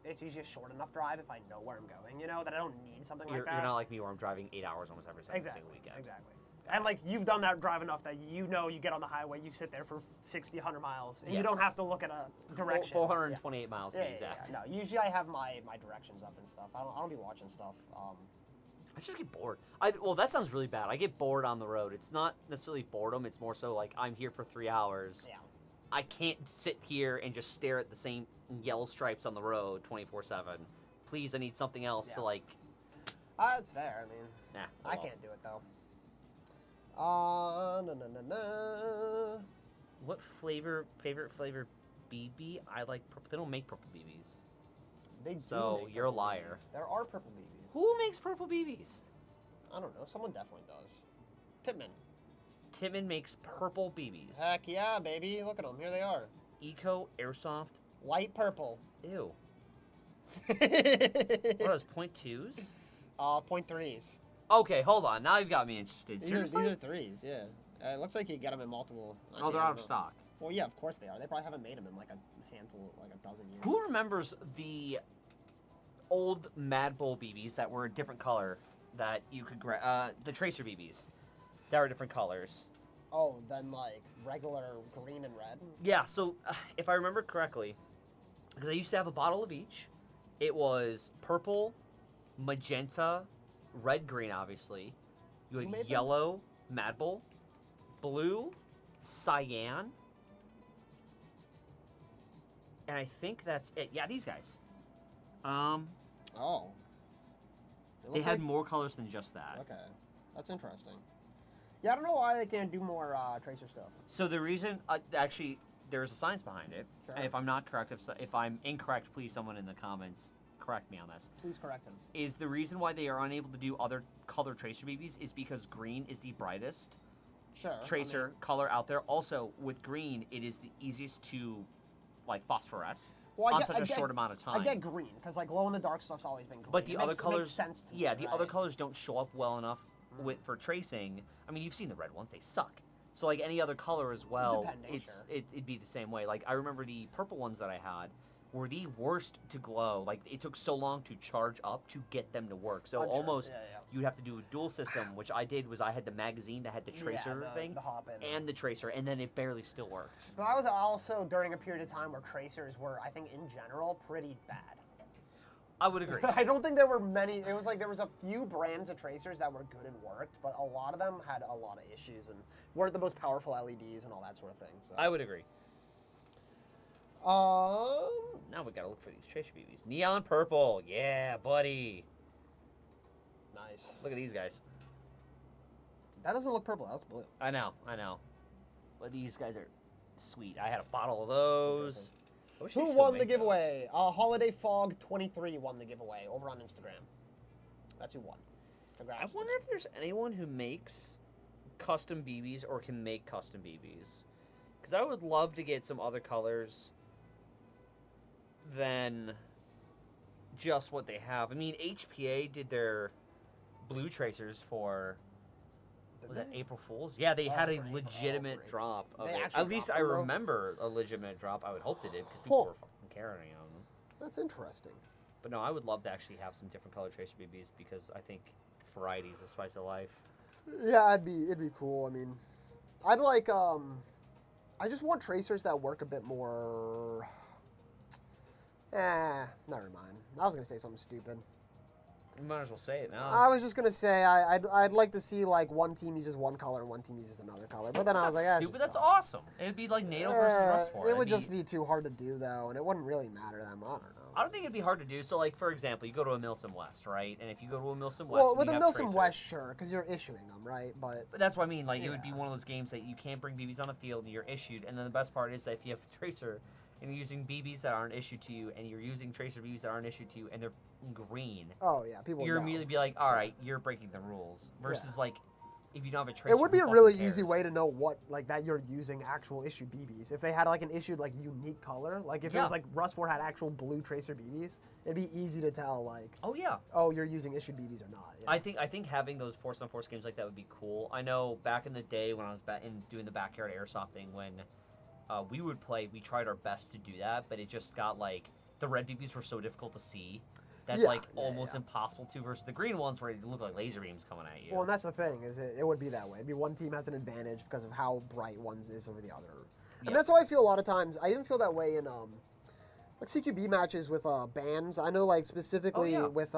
a short enough drive if I know where I'm going, that I don't need something like that. You're not like me where I'm driving 8 hours almost every single weekend. Exactly. And like you've done that drive enough that you get on the highway, you sit there for 60, 100 miles, and you don't have to look at a direction. 428 miles to be exact. No, usually I have my directions up and stuff. I don't be watching stuff. I just get bored. Well, that sounds really bad. I get bored on the road. It's not necessarily boredom. It's more so like I'm here for 3 hours. Yeah. I can't sit here and just stare at the same yellow stripes on the road 24/7. Please, I need something else to like. That's fair. I mean, I can't do it though. What favorite flavor BB? I like purple. They don't make purple BBs. They do. So you're a liar. BBs. There are purple BBs. Who makes purple BBs? I don't know. Someone definitely does. Tippmann. Tippmann makes purple BBs. Heck yeah, baby. Look at them. Here they are. Eco Airsoft. Light purple. Ew. What are those, .2s? 0.3s. Okay, hold on. Now you've got me interested. These Seriously? are 3s, yeah. It looks like you get them in multiple. Oh, they're out of stock. Well, yeah, of course they are. They probably haven't made them in like a handful, like a dozen years. Who remembers the old Mad Bull BBs that were a different color that you could grab? The Tracer BBs that were different colors. Oh, then like regular green and red? Yeah, so if I remember correctly, because I used to have a bottle of each, it was purple, magenta, red, green, obviously. You had yellow, Mad Bull, blue, cyan, and I think that's it. Yeah, these guys. Oh. They had more colors than just that. Okay, that's interesting. Yeah, I don't know why they can't do more Tracer stuff. So the reason, actually, there's a science behind it. Sure. And if I'm not correct, if I'm incorrect, please someone in the comments correct me on this. Please correct him. Is the reason why they are unable to do other color Tracer BBs is because green is the brightest Tracer color out there. Also, with green, it is the easiest to, like, phosphoresce on such a short amount of time. I get green, because, like, glow-in-the-dark stuff's always been green. But the other colors, it makes sense to me, yeah, the other colors don't show up well enough for tracing. I mean, you've seen the red ones; they suck. So, like any other color as well, it'd be the same way. Like I remember the purple ones that I had were the worst to glow. Like it took so long to charge up to get them to work. So almost you'd have to do a dual system, which I did. Was I had the magazine that had the tracer thing and the tracer, and then it barely still worked. But I was also during a period of time where tracers were, I think, in general, pretty bad. I would agree. I don't think there were many. It was like there was a few brands of tracers that were good and worked, but a lot of them had a lot of issues and weren't the most powerful LEDs and all that sort of thing. So. I would agree. Now we gotta look for these tracer BBs. Neon purple, yeah, buddy. Nice. Look at these guys. That doesn't look purple. That's blue. I know. But these guys are sweet. I had a bottle of those. Who won the giveaway? Holiday Fog 23 won the giveaway over on Instagram. That's who won. Congrats. I wonder if there's anyone who makes custom BBs or can make custom BBs. Because I would love to get some other colors than just what they have. I mean, HPA did their blue tracers for... Was that April Fool's? Yeah, they had a legitimate drop of it. At least I remember a legitimate drop. I would hope they did because people were fucking carrying them. That's interesting. But no, I would love to actually have some different color tracer BBs because I think variety is the spice of life. Yeah, it'd be cool. I mean, I'd like I just want tracers that work a bit more. Never mind. I was gonna say something stupid. You might as well say it now. I was just gonna say I'd like to see like one team uses one color and one team uses another color, but then I was like, stupid. That's awesome. It'd be like NATO versus Rust. It would just be too hard to do though, and it wouldn't really matter to them. I don't know. I don't think it'd be hard to do. So, like for example, you go to a Milsim West, right? And if you go to a Milsim West, well, with a Milsim West, sure, because you're issuing them, right? But that's what I mean. Like it would be one of those games that you can't bring BBs on the field, and you're issued. And then the best part is that if you have a tracer, and you're using BBs that aren't issued to you, and you're using tracer BBs that aren't issued to you, and they're green. Oh yeah, people. You're immediately be like, all right, you're breaking the rules. Versus like, if you don't have a tracer. It would be who a really fucking easy cares? way to know what, like, that you're using actual issued BBs. If they had, like, an issued, like, unique color, like, if it was, like, Rust 4 had actual blue tracer BBs, it'd be easy to tell, like, Oh yeah. oh, you're using issued BBs or not. Yeah. I think having those Force on Force games like that would be cool. I know back in the day when I was doing the backyard airsofting, when we would play, we tried our best to do that, but it just got like the red BBs were so difficult to see. That's almost impossible to versus the green ones where it look like laser beams coming at you. Well, and that's the thing, is it would be that way. It'd be one team has an advantage because of how bright one's is over the other. And that's how I feel a lot of times. I even feel that way in like CQB matches with bands. I know, like, specifically with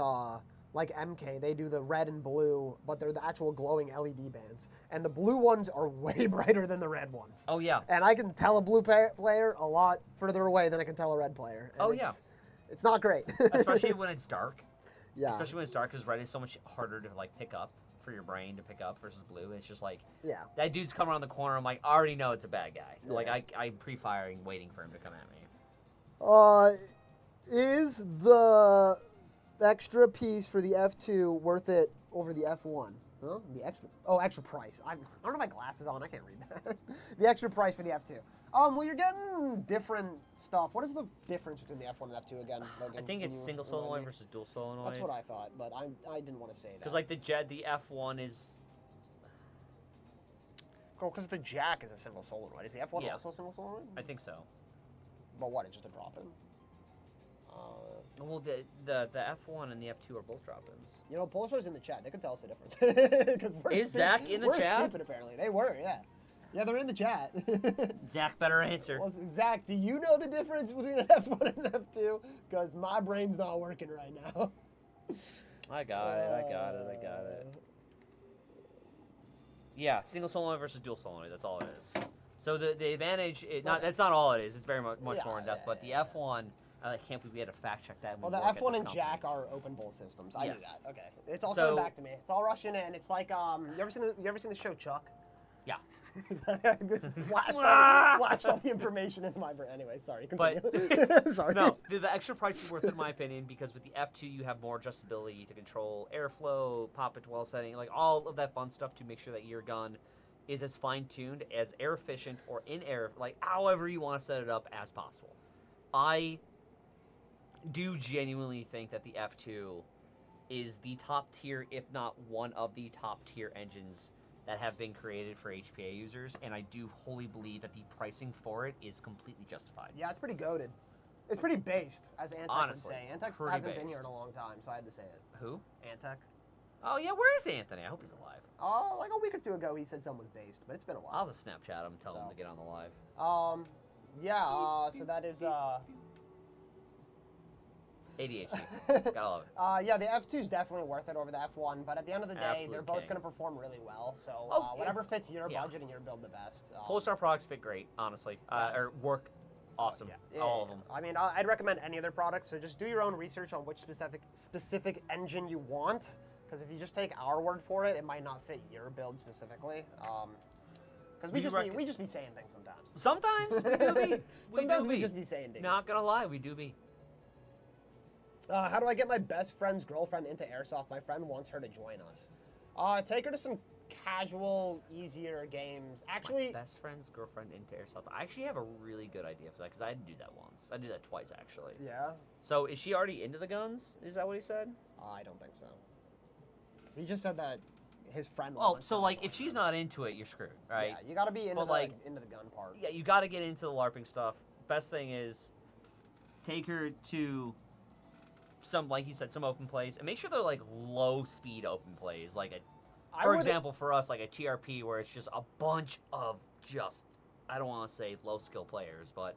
like MK, they do the red and blue, but they're the actual glowing LED bands. And the blue ones are way brighter than the red ones. Oh yeah. And I can tell a blue player a lot further away than I can tell a red player. And it's not great. Especially when it's dark. Yeah. Especially when it's dark, because red is so much harder to like pick up for your brain to pick up versus blue. It's just like, that dude's coming around the corner. I'm like, I already know it's a bad guy. Yeah. Like I'm pre-firing, waiting for him to come at me. Is the extra piece for the F2 worth it over the F1? Huh? The extra price. I don't have my glasses on. I can't read that. The extra price for the F2. Well, you're getting different stuff. What is the difference between the F1 and F2 again, Logan? I think it's single solenoid versus dual solenoid. That's what I thought, but I didn't want to say that. Because like the F1 is. Oh, because the jack is a single solenoid. Is the F1 also a single solenoid? I think so. But what? It's just a drop-in. Well, the F1 and the F2 are both drop-ins. You know, Polestar's in the chat. They can tell us the difference. Is Zach in the chat? We're stupid, apparently. They were, yeah. Yeah, they're in the chat. Zach, better answer. Well, Zach, do you know the difference between an F1 and an F2? Because my brain's not working right now. I got it. Yeah, single solenoid versus dual solenoid. That's all it is. So the advantage, that's not all it is. It's very much more in depth. But the F1, I can't believe we had to fact check that. Well, the F1 and Jack are open bolt systems. I knew that. Okay, it's all coming back to me. It's all rushing in. It's like you ever seen the show Chuck? Yeah. Flashed all the information into my brain. Anyway, sorry. Continue. But sorry. No, the extra price is worth it in my opinion because with the F2 you have more adjustability to control airflow, pop it dwell setting, like all of that fun stuff to make sure that your gun is as fine-tuned, as air efficient, or in air, like however you want to set it up as possible. I do genuinely think that the F2 is the top tier, if not one of the top tier engines that have been created for HPA users, and I do wholly believe that the pricing for it is completely justified. Yeah, it's pretty goated. It's pretty based, as Antec would say. Antec hasn't been here in a long time, so I had to say it. Who? Antec. Oh, yeah, where is Anthony? I hope he's alive. Oh, like a week or two ago, he said something was based, but it's been a while. I'll just Snapchat him, tell him to get on the live. So that is, ADHD. Gotta love it. Yeah, the F2 is definitely worth it over the F1, but at the end of the day, they're both going to perform really well. So whatever fits your budget and your build the best. Polestar products fit great, honestly, or work awesome. All of them. I mean, I'd recommend any of their products. So just do your own research on which specific engine you want, because if you just take our word for it, it might not fit your build specifically. Because we just be saying things sometimes. Sometimes we do be. Sometimes we just be saying things. Not gonna lie, we do be. How do I get my best friend's girlfriend into Airsoft? My friend wants her to join us. Take her to some casual, easier games. Actually, my best friend's girlfriend into Airsoft. I actually have a really good idea for that because I didn't do that once. I did that twice, actually. Yeah? So is she already into the guns? Is that what he said? I don't think so. He just said that his friend wants so like if she's not into it, you're screwed, right? Yeah, you got to be into the gun part. Yeah, you got to get into the LARPing stuff. Best thing is take her to some, like you said, some open plays, and make sure they're like low speed open plays, like for example, for us, like a TRP where it's just a bunch of I don't want to say low skill players, but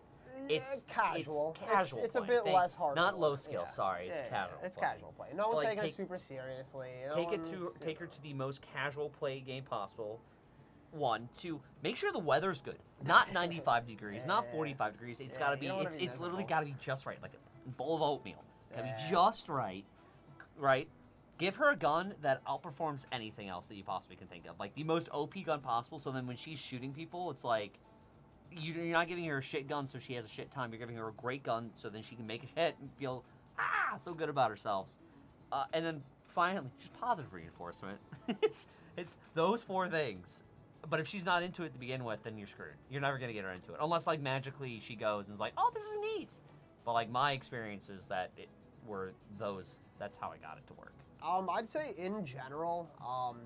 it's casual. It's a play. bit less hard. Not low skill. Sorry, it's casual. It's casual play. No one's taking it super seriously. Take her to the most casual play game possible. 1, 2, make sure the weather's good. Not 95 degrees, not 45 degrees. It's got to be. It's literally got to be just right, like a bowl of oatmeal. Got to be just right. Right. Give her a gun that outperforms anything else that you possibly can think of, like the most OP gun possible. So then when she's shooting people, it's like you're not giving her a shit gun so she has a shit time. You're giving her a great gun so then she can make a hit and feel so good about herself. And then finally, just positive reinforcement. It's those 4 things. But if she's not into it to begin with, then you're screwed. You're never gonna get her into it, unless like magically she goes and is like, "Oh, this is neat." But like my experience is that it were those. That's how I got it to work. I'd say in general,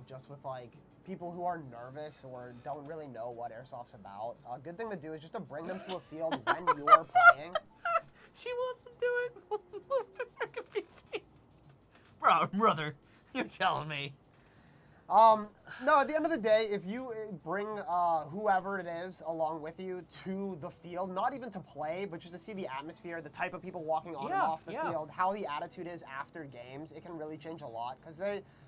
just with like people who are nervous or don't really know what Airsoft's about, a good thing to do is just to bring them to a field when you are playing. She wants to do it. Brother, you're telling me. No, at the end of the day, if you bring whoever it is along with you to the field, not even to play, but just to see the atmosphere, the type of people walking on and off the field, how the attitude is after games, it can really change a lot. Because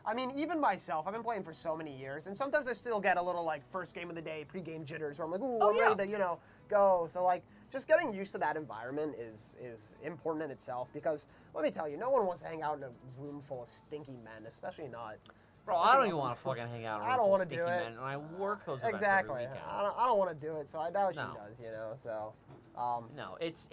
I mean, even myself, I've been playing for so many years, and sometimes I still get a little like first game of the day, pre-game jitters, where I'm like, ooh, I'm ready to, go. So like, just getting used to that environment is important in itself. Because let me tell you, no one wants to hang out in a room full of stinky men, especially not. Bro, I don't even want to fucking hang out in a room full of stinky men, and I work those events every weekend. I don't want to do it, so I know she does, So, no, it's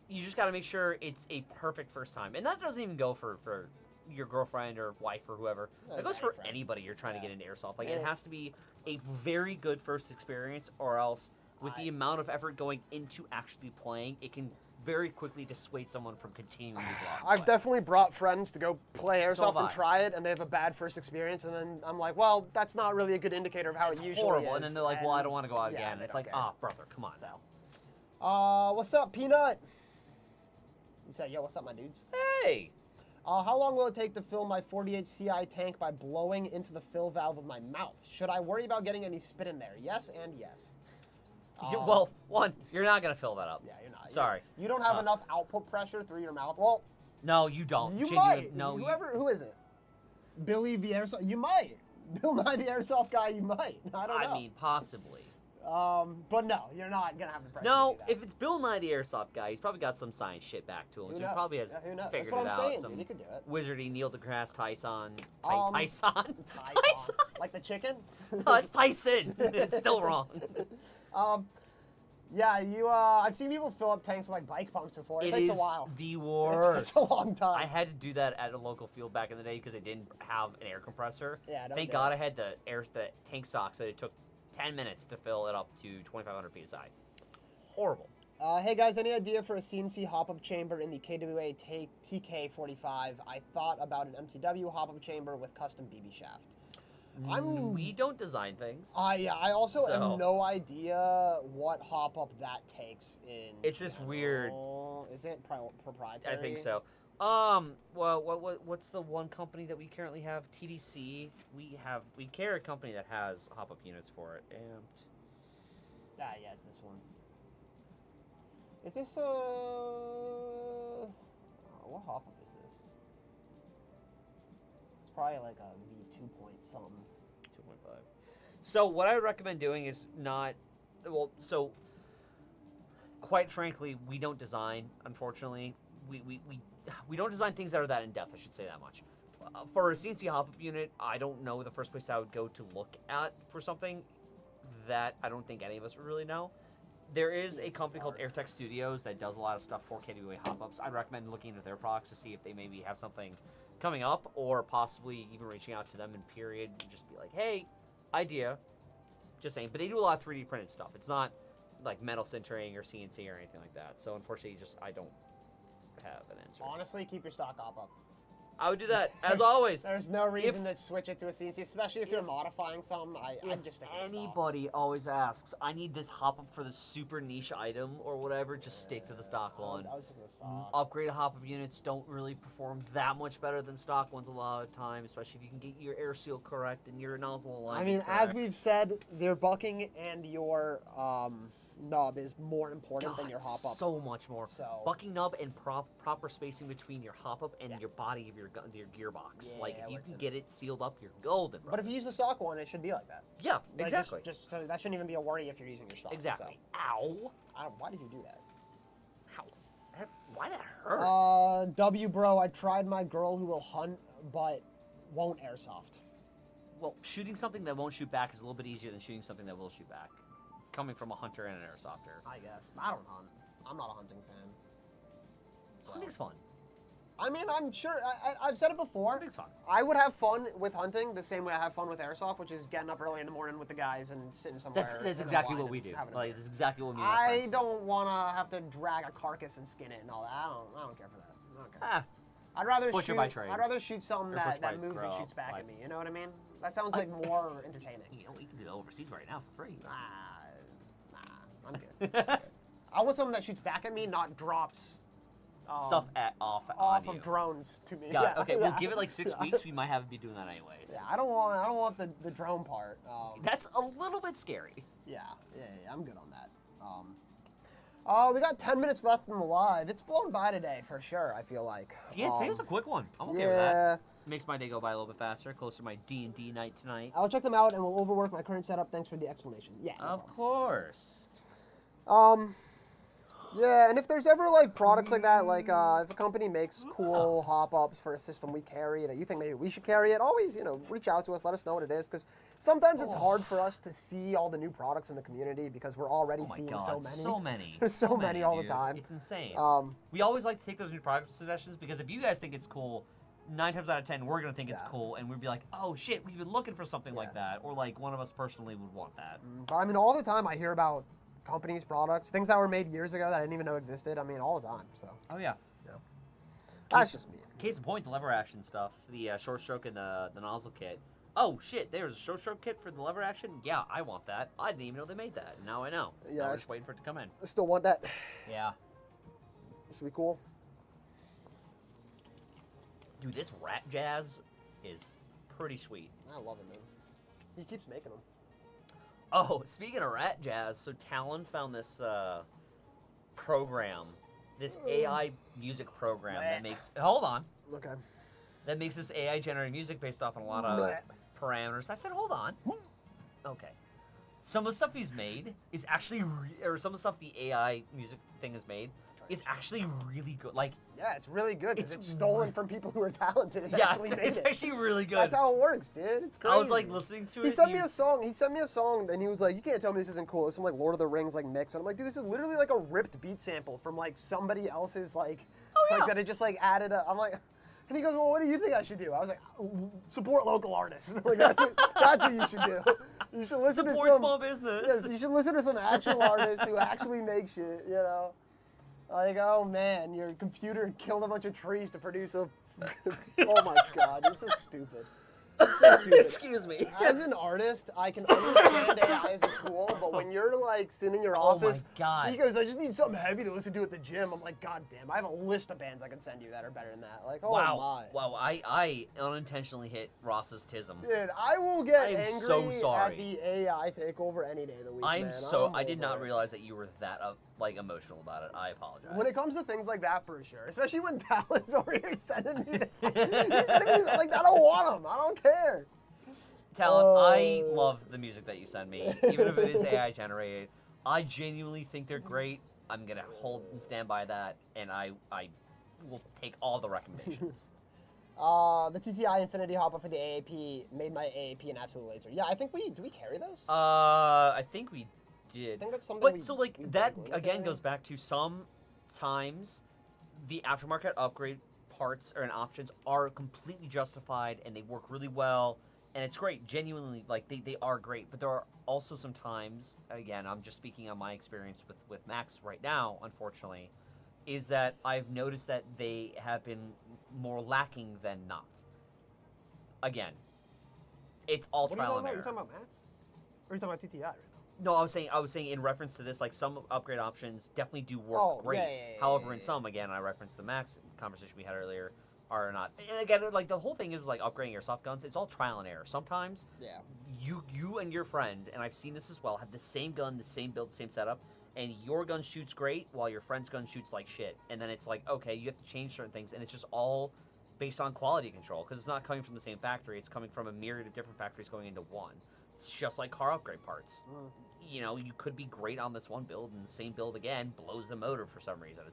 you just got to make sure it's a perfect first time, and that doesn't even go for your girlfriend or wife or whoever. It goes for anybody you're trying to get into Airsoft. Like it has to be a very good first experience, or else with the amount of effort going into actually playing, it can very quickly dissuade someone from continuing to block. I've definitely brought friends to go play Airsoft and try it, and they have a bad first experience, and then I'm like, well, that's not really a good indicator of how it usually horrible. is. And then they're like, well, I don't want to go out again. It's like, brother, come on. What's up, Peanut? You said, yo, what's up, my dudes? Hey! How long will it take to fill my 48 CI tank by blowing into the fill valve of my mouth? Should I worry about getting any spit in there? Yes and yes. Well, one, you're not going to fill that up. Yeah, you're not. Sorry. You don't have enough output pressure through your mouth. Well, no, you don't. You might. No, who is it? Billy the Airsoft. You might. Bill Nye the Airsoft guy. You might. I don't know. I mean, possibly. But no, you're not gonna have the pressure. No, if it's Bill Nye the Airsoft guy, he's probably got some science shit back to him. So he probably has figured it out. Some you could do it. Wizardy Neil deGrasse Tyson. Tyson. Like the chicken? No, it's Tyson. It's still wrong. Yeah, I've seen people fill up tanks with like bike pumps before. It takes a while. The worst. It takes a long time. I had to do that at a local field back in the day because they didn't have an air compressor. Yeah, Thank God I had the tank stocks, but it took 10 minutes to fill it up to 2,500 PSI. Horrible. Hey guys, any idea for a CNC hop-up chamber in the KWA TK45? I thought about an MTW hop-up chamber with custom BB shaft. We don't design things. Yeah, I also have no idea what hop-up that takes in. It's this weird. Is it proprietary? I think so. Well, what's the one company that we currently have? TDC. We carry a company that has hop-up units for it. And yeah, it's this one. Is this what hop-up is this? It's probably like a V2 point something. 2.5. So what I would recommend doing is so quite frankly, we don't design, unfortunately. We don't design things that are that in-depth, I should say that much. For a CNC hop-up unit, I don't know the first place I would go to look at for something that I don't think any of us would really know. There is a company called AirTech Studios that does a lot of stuff for KWA hop-ups. I'd recommend looking into their products to see if they maybe have something coming up, or possibly even reaching out to them in period and just be like, hey, idea. Just saying. But they do a lot of 3D printed stuff. It's not like metal sintering or CNC or anything like that. So unfortunately, I don't have an answer. Honestly, keep your stock up. I would do that, as always. There's no reason to switch it to a CNC, especially if you're modifying something. I'd just stick with stock. Anybody always asks, I need this hop-up for the super niche item or whatever, just stick to the stock one. I was sticking with stock. Upgraded hop-up units don't really perform that much better than stock ones a lot of the time, especially if you can get your air seal correct and your nozzle alignment correct. As we've said, their bucking and your nub is more important than your hop-up. So much more. Bucking nub and proper spacing between your hop-up and your body of your gearbox. Yeah, like, if you can get it sealed up, you're golden, bro. But if you use the stock one, it should be like that. Yeah, exactly. Just so that shouldn't even be a worry if you're using your stock. Exactly. So. Ow. Why did you do that? How? Why did that hurt? W, bro, I tried my girl who will hunt, but won't airsoft. Well, shooting something that won't shoot back is a little bit easier than shooting something that will shoot back. Coming from a hunter and an airsofter. I guess. I don't hunt. I'm not a hunting fan. So. Hunting's fun. I mean, I'm sure. I've said it before. It's fun. I would have fun with hunting the same way I have fun with airsoft, which is getting up early in the morning with the guys and sitting somewhere. That's in a exactly blind what we and do. having a Like beer. that's exactly what we do. I don't want to have to drag a carcass and skin it and all that. I don't care for that. I don't care. Ah, I'd rather butcher shoot. by trade. I'd rather shoot something Or that, butcher by moves and grow, shoots back like- at me. You know what I mean? That sounds like more entertaining. you know, we can do that overseas right now for free. Nah, I'm good. I want something that shoots back at me, not drops. Stuff off off on of you. drones to me. Got it. Yeah, Okay, yeah. we'll give it like 6 weeks. We might have to be doing that anyways. Yeah, I don't want the drone part. That's a little bit scary. Yeah, I'm good on that. We got 10 minutes left in the live. It's blown by today for sure. I feel like. Yeah, today was a quick one. I'm okay with that. Makes my day go by a little bit faster. Closer to my D&D night tonight. I'll check them out and we'll overwork my current setup. Thanks for the explanation. Yeah. No Of problem. course. Yeah, and if there's ever like products like that, like if a company makes cool hop-ups for a system we carry that you think maybe we should carry it, always, reach out to us, let us know what it is, because sometimes it's hard for us to see all the new products in the community because we're already Oh my seeing God, so many. so many. There's so many all the dude. time. It's insane. We We always like to take those new product suggestions because if you guys think it's cool, 9 times out of 10 we're gonna think it's cool, and we'd be like, oh shit, we've been looking for something like that, or like one of us personally would want that. But I mean, all the time I hear about companies, products, things that were made years ago that I didn't even know existed. I mean, all the time. So Oh yeah. that's just me. Case in point, the lever action stuff, the short stroke and the nozzle kit. Oh shit, there's a short stroke kit for the lever action? Yeah, I want that. I didn't even know they made that. Now I know. Yeah, Now we're I just waiting for it to come in. I still want that. Yeah. Should be cool. Dude, this rat jazz is pretty sweet. I love it, man. He keeps making them. Oh, speaking of rat jazz, so Talon found this program, this AI music program that makes. Hold on. Okay. That makes this AI generated music based off on a lot of parameters. I said, hold on. Okay. Some of the stuff he's made is actually, or some of the stuff the AI music thing has made is actually really good. Like, Yeah, it's really good because It's it's stolen from people who are talented and yeah, actually made it's it. actually really good. That's how it works, dude. It's crazy. I was like listening to it. He sent me and a song. He sent me a song, and he was like, "You can't tell me this isn't cool. It's some like Lord of the Rings like mix." And I'm like, "Dude, this is literally like a ripped beat sample from like somebody else's like, like that it just like added." I'm like, and he goes, "Well, what do you think I should do?" I was like, "Support local artists. Like that's what you should do. You should listen Support to some small business. Yes, you should listen to some actual artists who actually make shit. You know, like oh man, your computer killed a bunch of trees to produce a. Oh my god, it's so stupid. It's so stupid. Excuse me. As an artist, I can understand AI as a tool, but when you're like sitting in your Oh my office, God. he goes, "I just need something heavy to listen to at the gym." I'm like, "God damn, I have a list of bands I can send you that are better than that." Like, oh Wow. my. Wow. I unintentionally hit Ross's tism. Dude, I will get I am angry so at sorry. the AI takeover any day of the week. I'm man. so. I'm I did not over it. realize that you were that like emotional about it. I apologize. When it comes to things like that, for sure, especially when Talon's over here sending me, he's sending me like, I don't want them. I don't care. Talon, I love the music that you send me, even if it is AI generated. I genuinely think they're great. I'm gonna hold and stand by that, and I will take all the recommendations. The TTI Infinity Hopper for the AAP made my AAP an absolute laser. Yeah, I think do we carry those? I think we did. I think that's something But we- so like we that regularly again carry. goes back to sometimes the aftermarket upgrade parts or and options are completely justified and they work really well and it's great. Genuinely, like they are great. But there are also some times, again, I'm just speaking on my experience with Max right now, unfortunately, is that I've noticed that they have been more lacking than not. Again, it's all What are you trial talking and about? You're error. talking about Max? Or are you talking about TTI right now? No, I was saying in reference to this, like some upgrade options definitely do work Oh, great. yeah, However, in some, again, I referenced the Max conversation we had earlier, are not. And again, like the whole thing is like upgrading your soft guns. It's all trial and error. Sometimes Yeah. you and your friend, and I've seen this as well, have the same gun, the same build, the same setup, and your gun shoots great while your friend's gun shoots like shit. And then it's like, okay, you have to change certain things, and it's just all based on quality control because it's not coming from the same factory. It's coming from a myriad of different factories going into one. It's just like car upgrade parts. You know, you could be great on this one build, and the same build again blows the motor for some reason.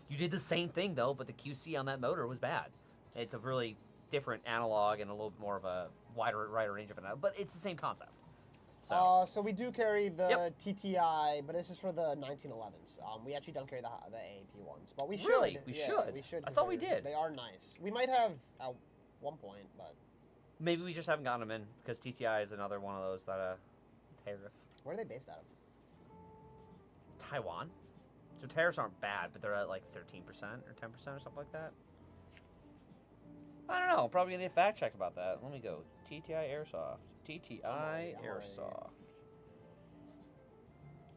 You did the same thing though, but the QC on that motor was bad. It's a really different analog and a little bit more of a wider range of it, but it's the same concept. So we do carry the TTI, but this is for the 1911s. We actually don't carry the AAP ones, but we should. Really? We should? We should. I thought we did. They are nice. We might have at one point, but maybe we just haven't gotten them in because TTI is another one of those that tariff. Where are they based out of? Taiwan. So tariffs aren't bad, but they're at like 13% or 10% or something like that. I don't know. Probably gonna need a fact check about that. Let me go. TTI Airsoft. TTI Airsoft.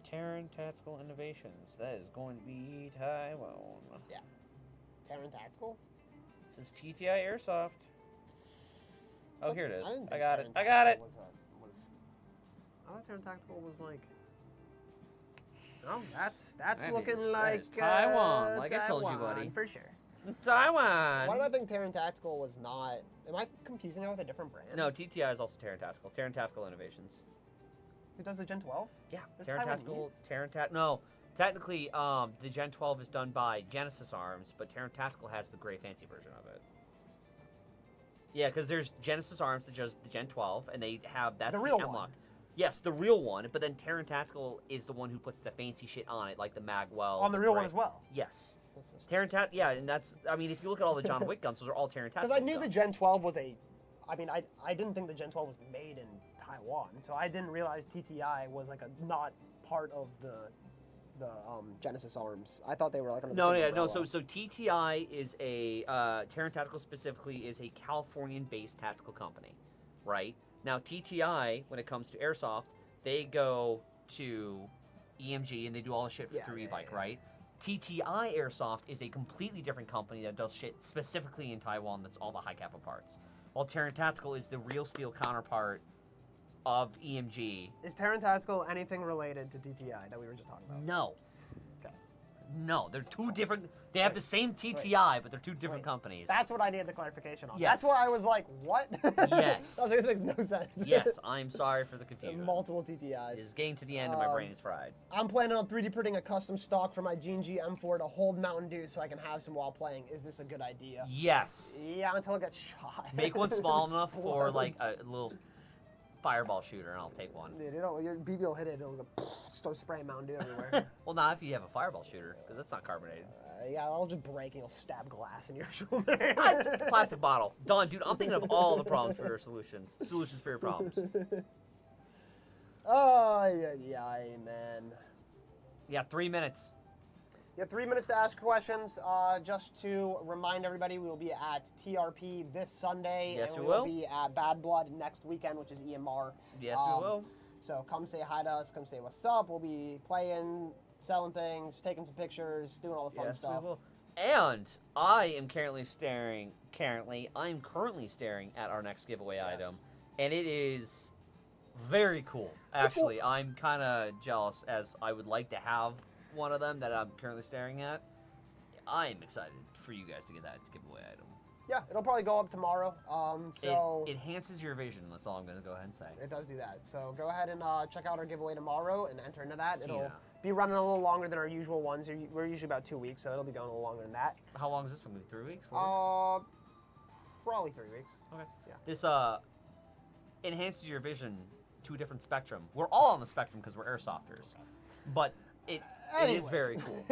Terran Tactical Innovations. That is going to be Taiwan. Yeah. Terran Tactical? This is TTI Airsoft. Oh, here it is. I got it. I got it. I thought Terran Tactical was like. Oh, that's looking that like is Taiwan, like I told you, buddy. For sure. Taiwan. Why do I think Terran Tactical was not? Am I confusing that with a different brand? No, TTI is also Terran Tactical. Terran Tactical Innovations. Who does the Gen 12? Yeah, They're Terran Tactical. No, technically, the Gen 12 is done by Genesis Arms, but Terran Tactical has the gray fancy version of it. Yeah, because there's Genesis Arms that does the Gen 12, and they have that's the real M-Lock. one. Yes, the real one, but then Terran Tactical is the one who puts the fancy shit on it, like the magwell. On the real one as well. Yes. That's so Terran Tactical, yeah, and that's, I mean, if you look at all the John Wick guns, those are all Terran Tactical Because I knew guns. the Gen 12 was I didn't think the Gen 12 was made in Taiwan, so I didn't realize TTI was like not part of the Genesis Arms. I thought they were like under the same umbrella. So TTI is a Terran Tactical specifically is a Californian-based tactical company, right? Now TTI, when it comes to airsoft, they go to EMG and they do all the shit through e-bike, right? TTI Airsoft is a completely different company that does shit specifically in Taiwan. That's all the high kappa parts. While Terran Tactical is the real steel counterpart of EMG. Is Terran Tactical anything related to TTI that we were just talking about? No. Okay. No, they're two different. They have the same TTI, but they're two different companies. That's what I needed the clarification on. Yes. That's where I was like, what? Yes. I was like, this makes no sense. Yes, I'm sorry for the confusion. Multiple TTIs. It's getting to the end and my brain is fried. I'm planning on 3D printing a custom stock for my G&G M4 to hold Mountain Dew so I can have some while playing. Is this a good idea? Yes. Yeah, until it gets shot. Make one small enough for like a little fireball shooter, and I'll take one. Dude, your BB will hit it, it'll go, start spraying Mountain Dew everywhere. Well, not if you have a fireball shooter, because that's not carbonated. Yeah, I'll just break and you'll stab glass in your shoulder. Plastic bottle. Done, dude. I'm thinking of all the problems for your solutions. Solutions for your problems. Oh, yeah, man. Yeah, 3 minutes. You have 3 minutes to ask questions. Just to remind everybody, we will be at TRP this Sunday. Yes, and we we will will. be at Bad Blood next weekend, which is EMR. Yes, we will. So come say hi to us. Come say what's up. We'll be playing, selling things, taking some pictures, doing all the fun Yes, stuff. we will. And I am currently staring at our next giveaway item, and it is very cool. Actually, I'm kind of jealous, as I would like to have one of them that I'm currently staring at. I am excited for you guys to get that giveaway item. Yeah, it'll probably go up tomorrow. So it enhances your vision. That's all I'm going to go ahead and say. It does do that. So go ahead and check out our giveaway tomorrow and enter into that. See It'll ya. be running a little longer than our usual ones. We're usually about 2 weeks, so it'll be going a little longer than that. How long is this one? Maybe 3 weeks? 4 weeks? Probably 3 weeks. Okay. Yeah. This enhances your vision to a different spectrum. We're all on the spectrum because we're airsofters, but it is very cool.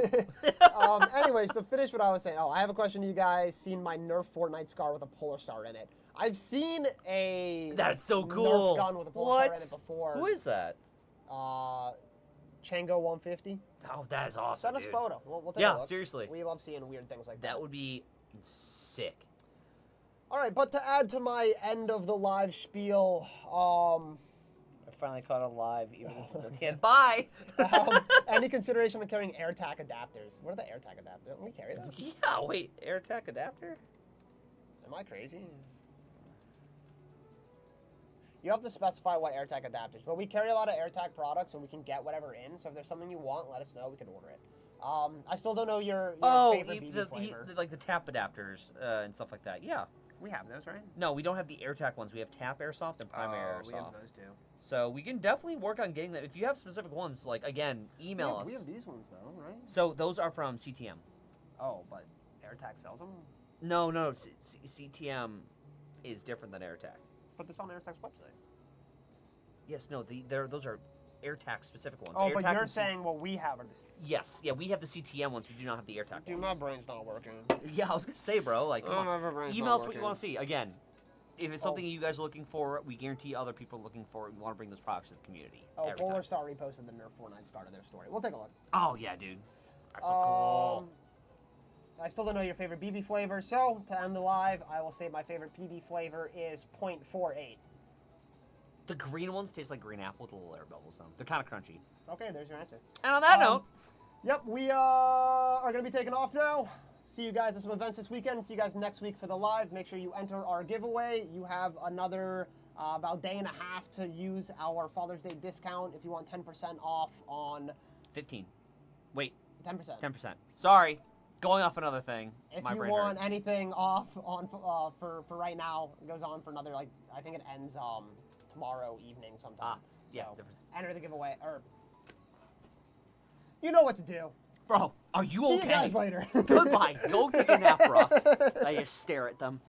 Anyways, to finish what I was saying, I have a question to you guys. Seen my Nerf Fortnite scar with a Polar Star in it. I've seen a That's so cool. Nerf gun with a Polar Star in it before. Who is that? Chango 150. Oh, that is awesome. Send us a photo. We'll take a Yeah, look. seriously. We love seeing weird things like that. That would be sick. All right, but to add to my end of the live spiel, I finally caught it live, even if it's at the end. Bye! any consideration of carrying AirTag adapters? What are the AirTag adapters? Can we carry them? Yeah, wait, AirTag adapter? Am I crazy? You have to specify what AirTag adapters, but we carry a lot of AirTag products and we can get whatever in, so if there's something you want, let us know, we can order it. I still don't know your favorite BB flavor. Like the tap adapters and stuff like that, yeah. We have those, right? No, we don't have the AirTag ones. We have Tap Airsoft and Primary Airsoft. We have those too. So we can definitely work on getting them. If you have specific ones, like, again, email us. We have these ones, though, right? So those are from CTM. Oh, but AirTag sells them? No. CTM is different than AirTag. But it's on AirTag's website. Yes, no, those are AirTac specific ones. Oh, but AirTac you're and saying what we have are the... Yes, yeah, we have the CTM ones. We do not have the AirTac Dude, ones. my brain's not working. Yeah, I was gonna say, bro. Like, come on. My brain's Email not us what you working. want to see. Again, if it's something you guys are looking for, we guarantee other people are looking for it. We want to bring those products to the community. Oh, every Polar time. Star reposted the Nerf Fortnite scar to their story. We'll take a look. Oh yeah, dude. That's so cool. I still don't know your favorite BB flavor, so to end the live, I will say my favorite PB flavor is 0.48. The green ones taste like green apple with a little air bubbles on them. They're kind of crunchy. Okay, there's your answer. And on that note, Yep, we are going to be taking off now. See you guys at some events this weekend. See you guys next week for the live. Make sure you enter our giveaway. You have another about day and a half to use our Father's Day discount if you want 10% off on... 15. Wait. 10%. 10%. Sorry. Going off another thing. If My you brain want hurts. anything off on for right now, it goes on for another, like, I think it ends tomorrow evening sometime. Yeah. So enter the giveaway, or you know what to do. Bro, are you See okay? you guys later. Goodbye. Go take a nap, Ross. I just stare at them.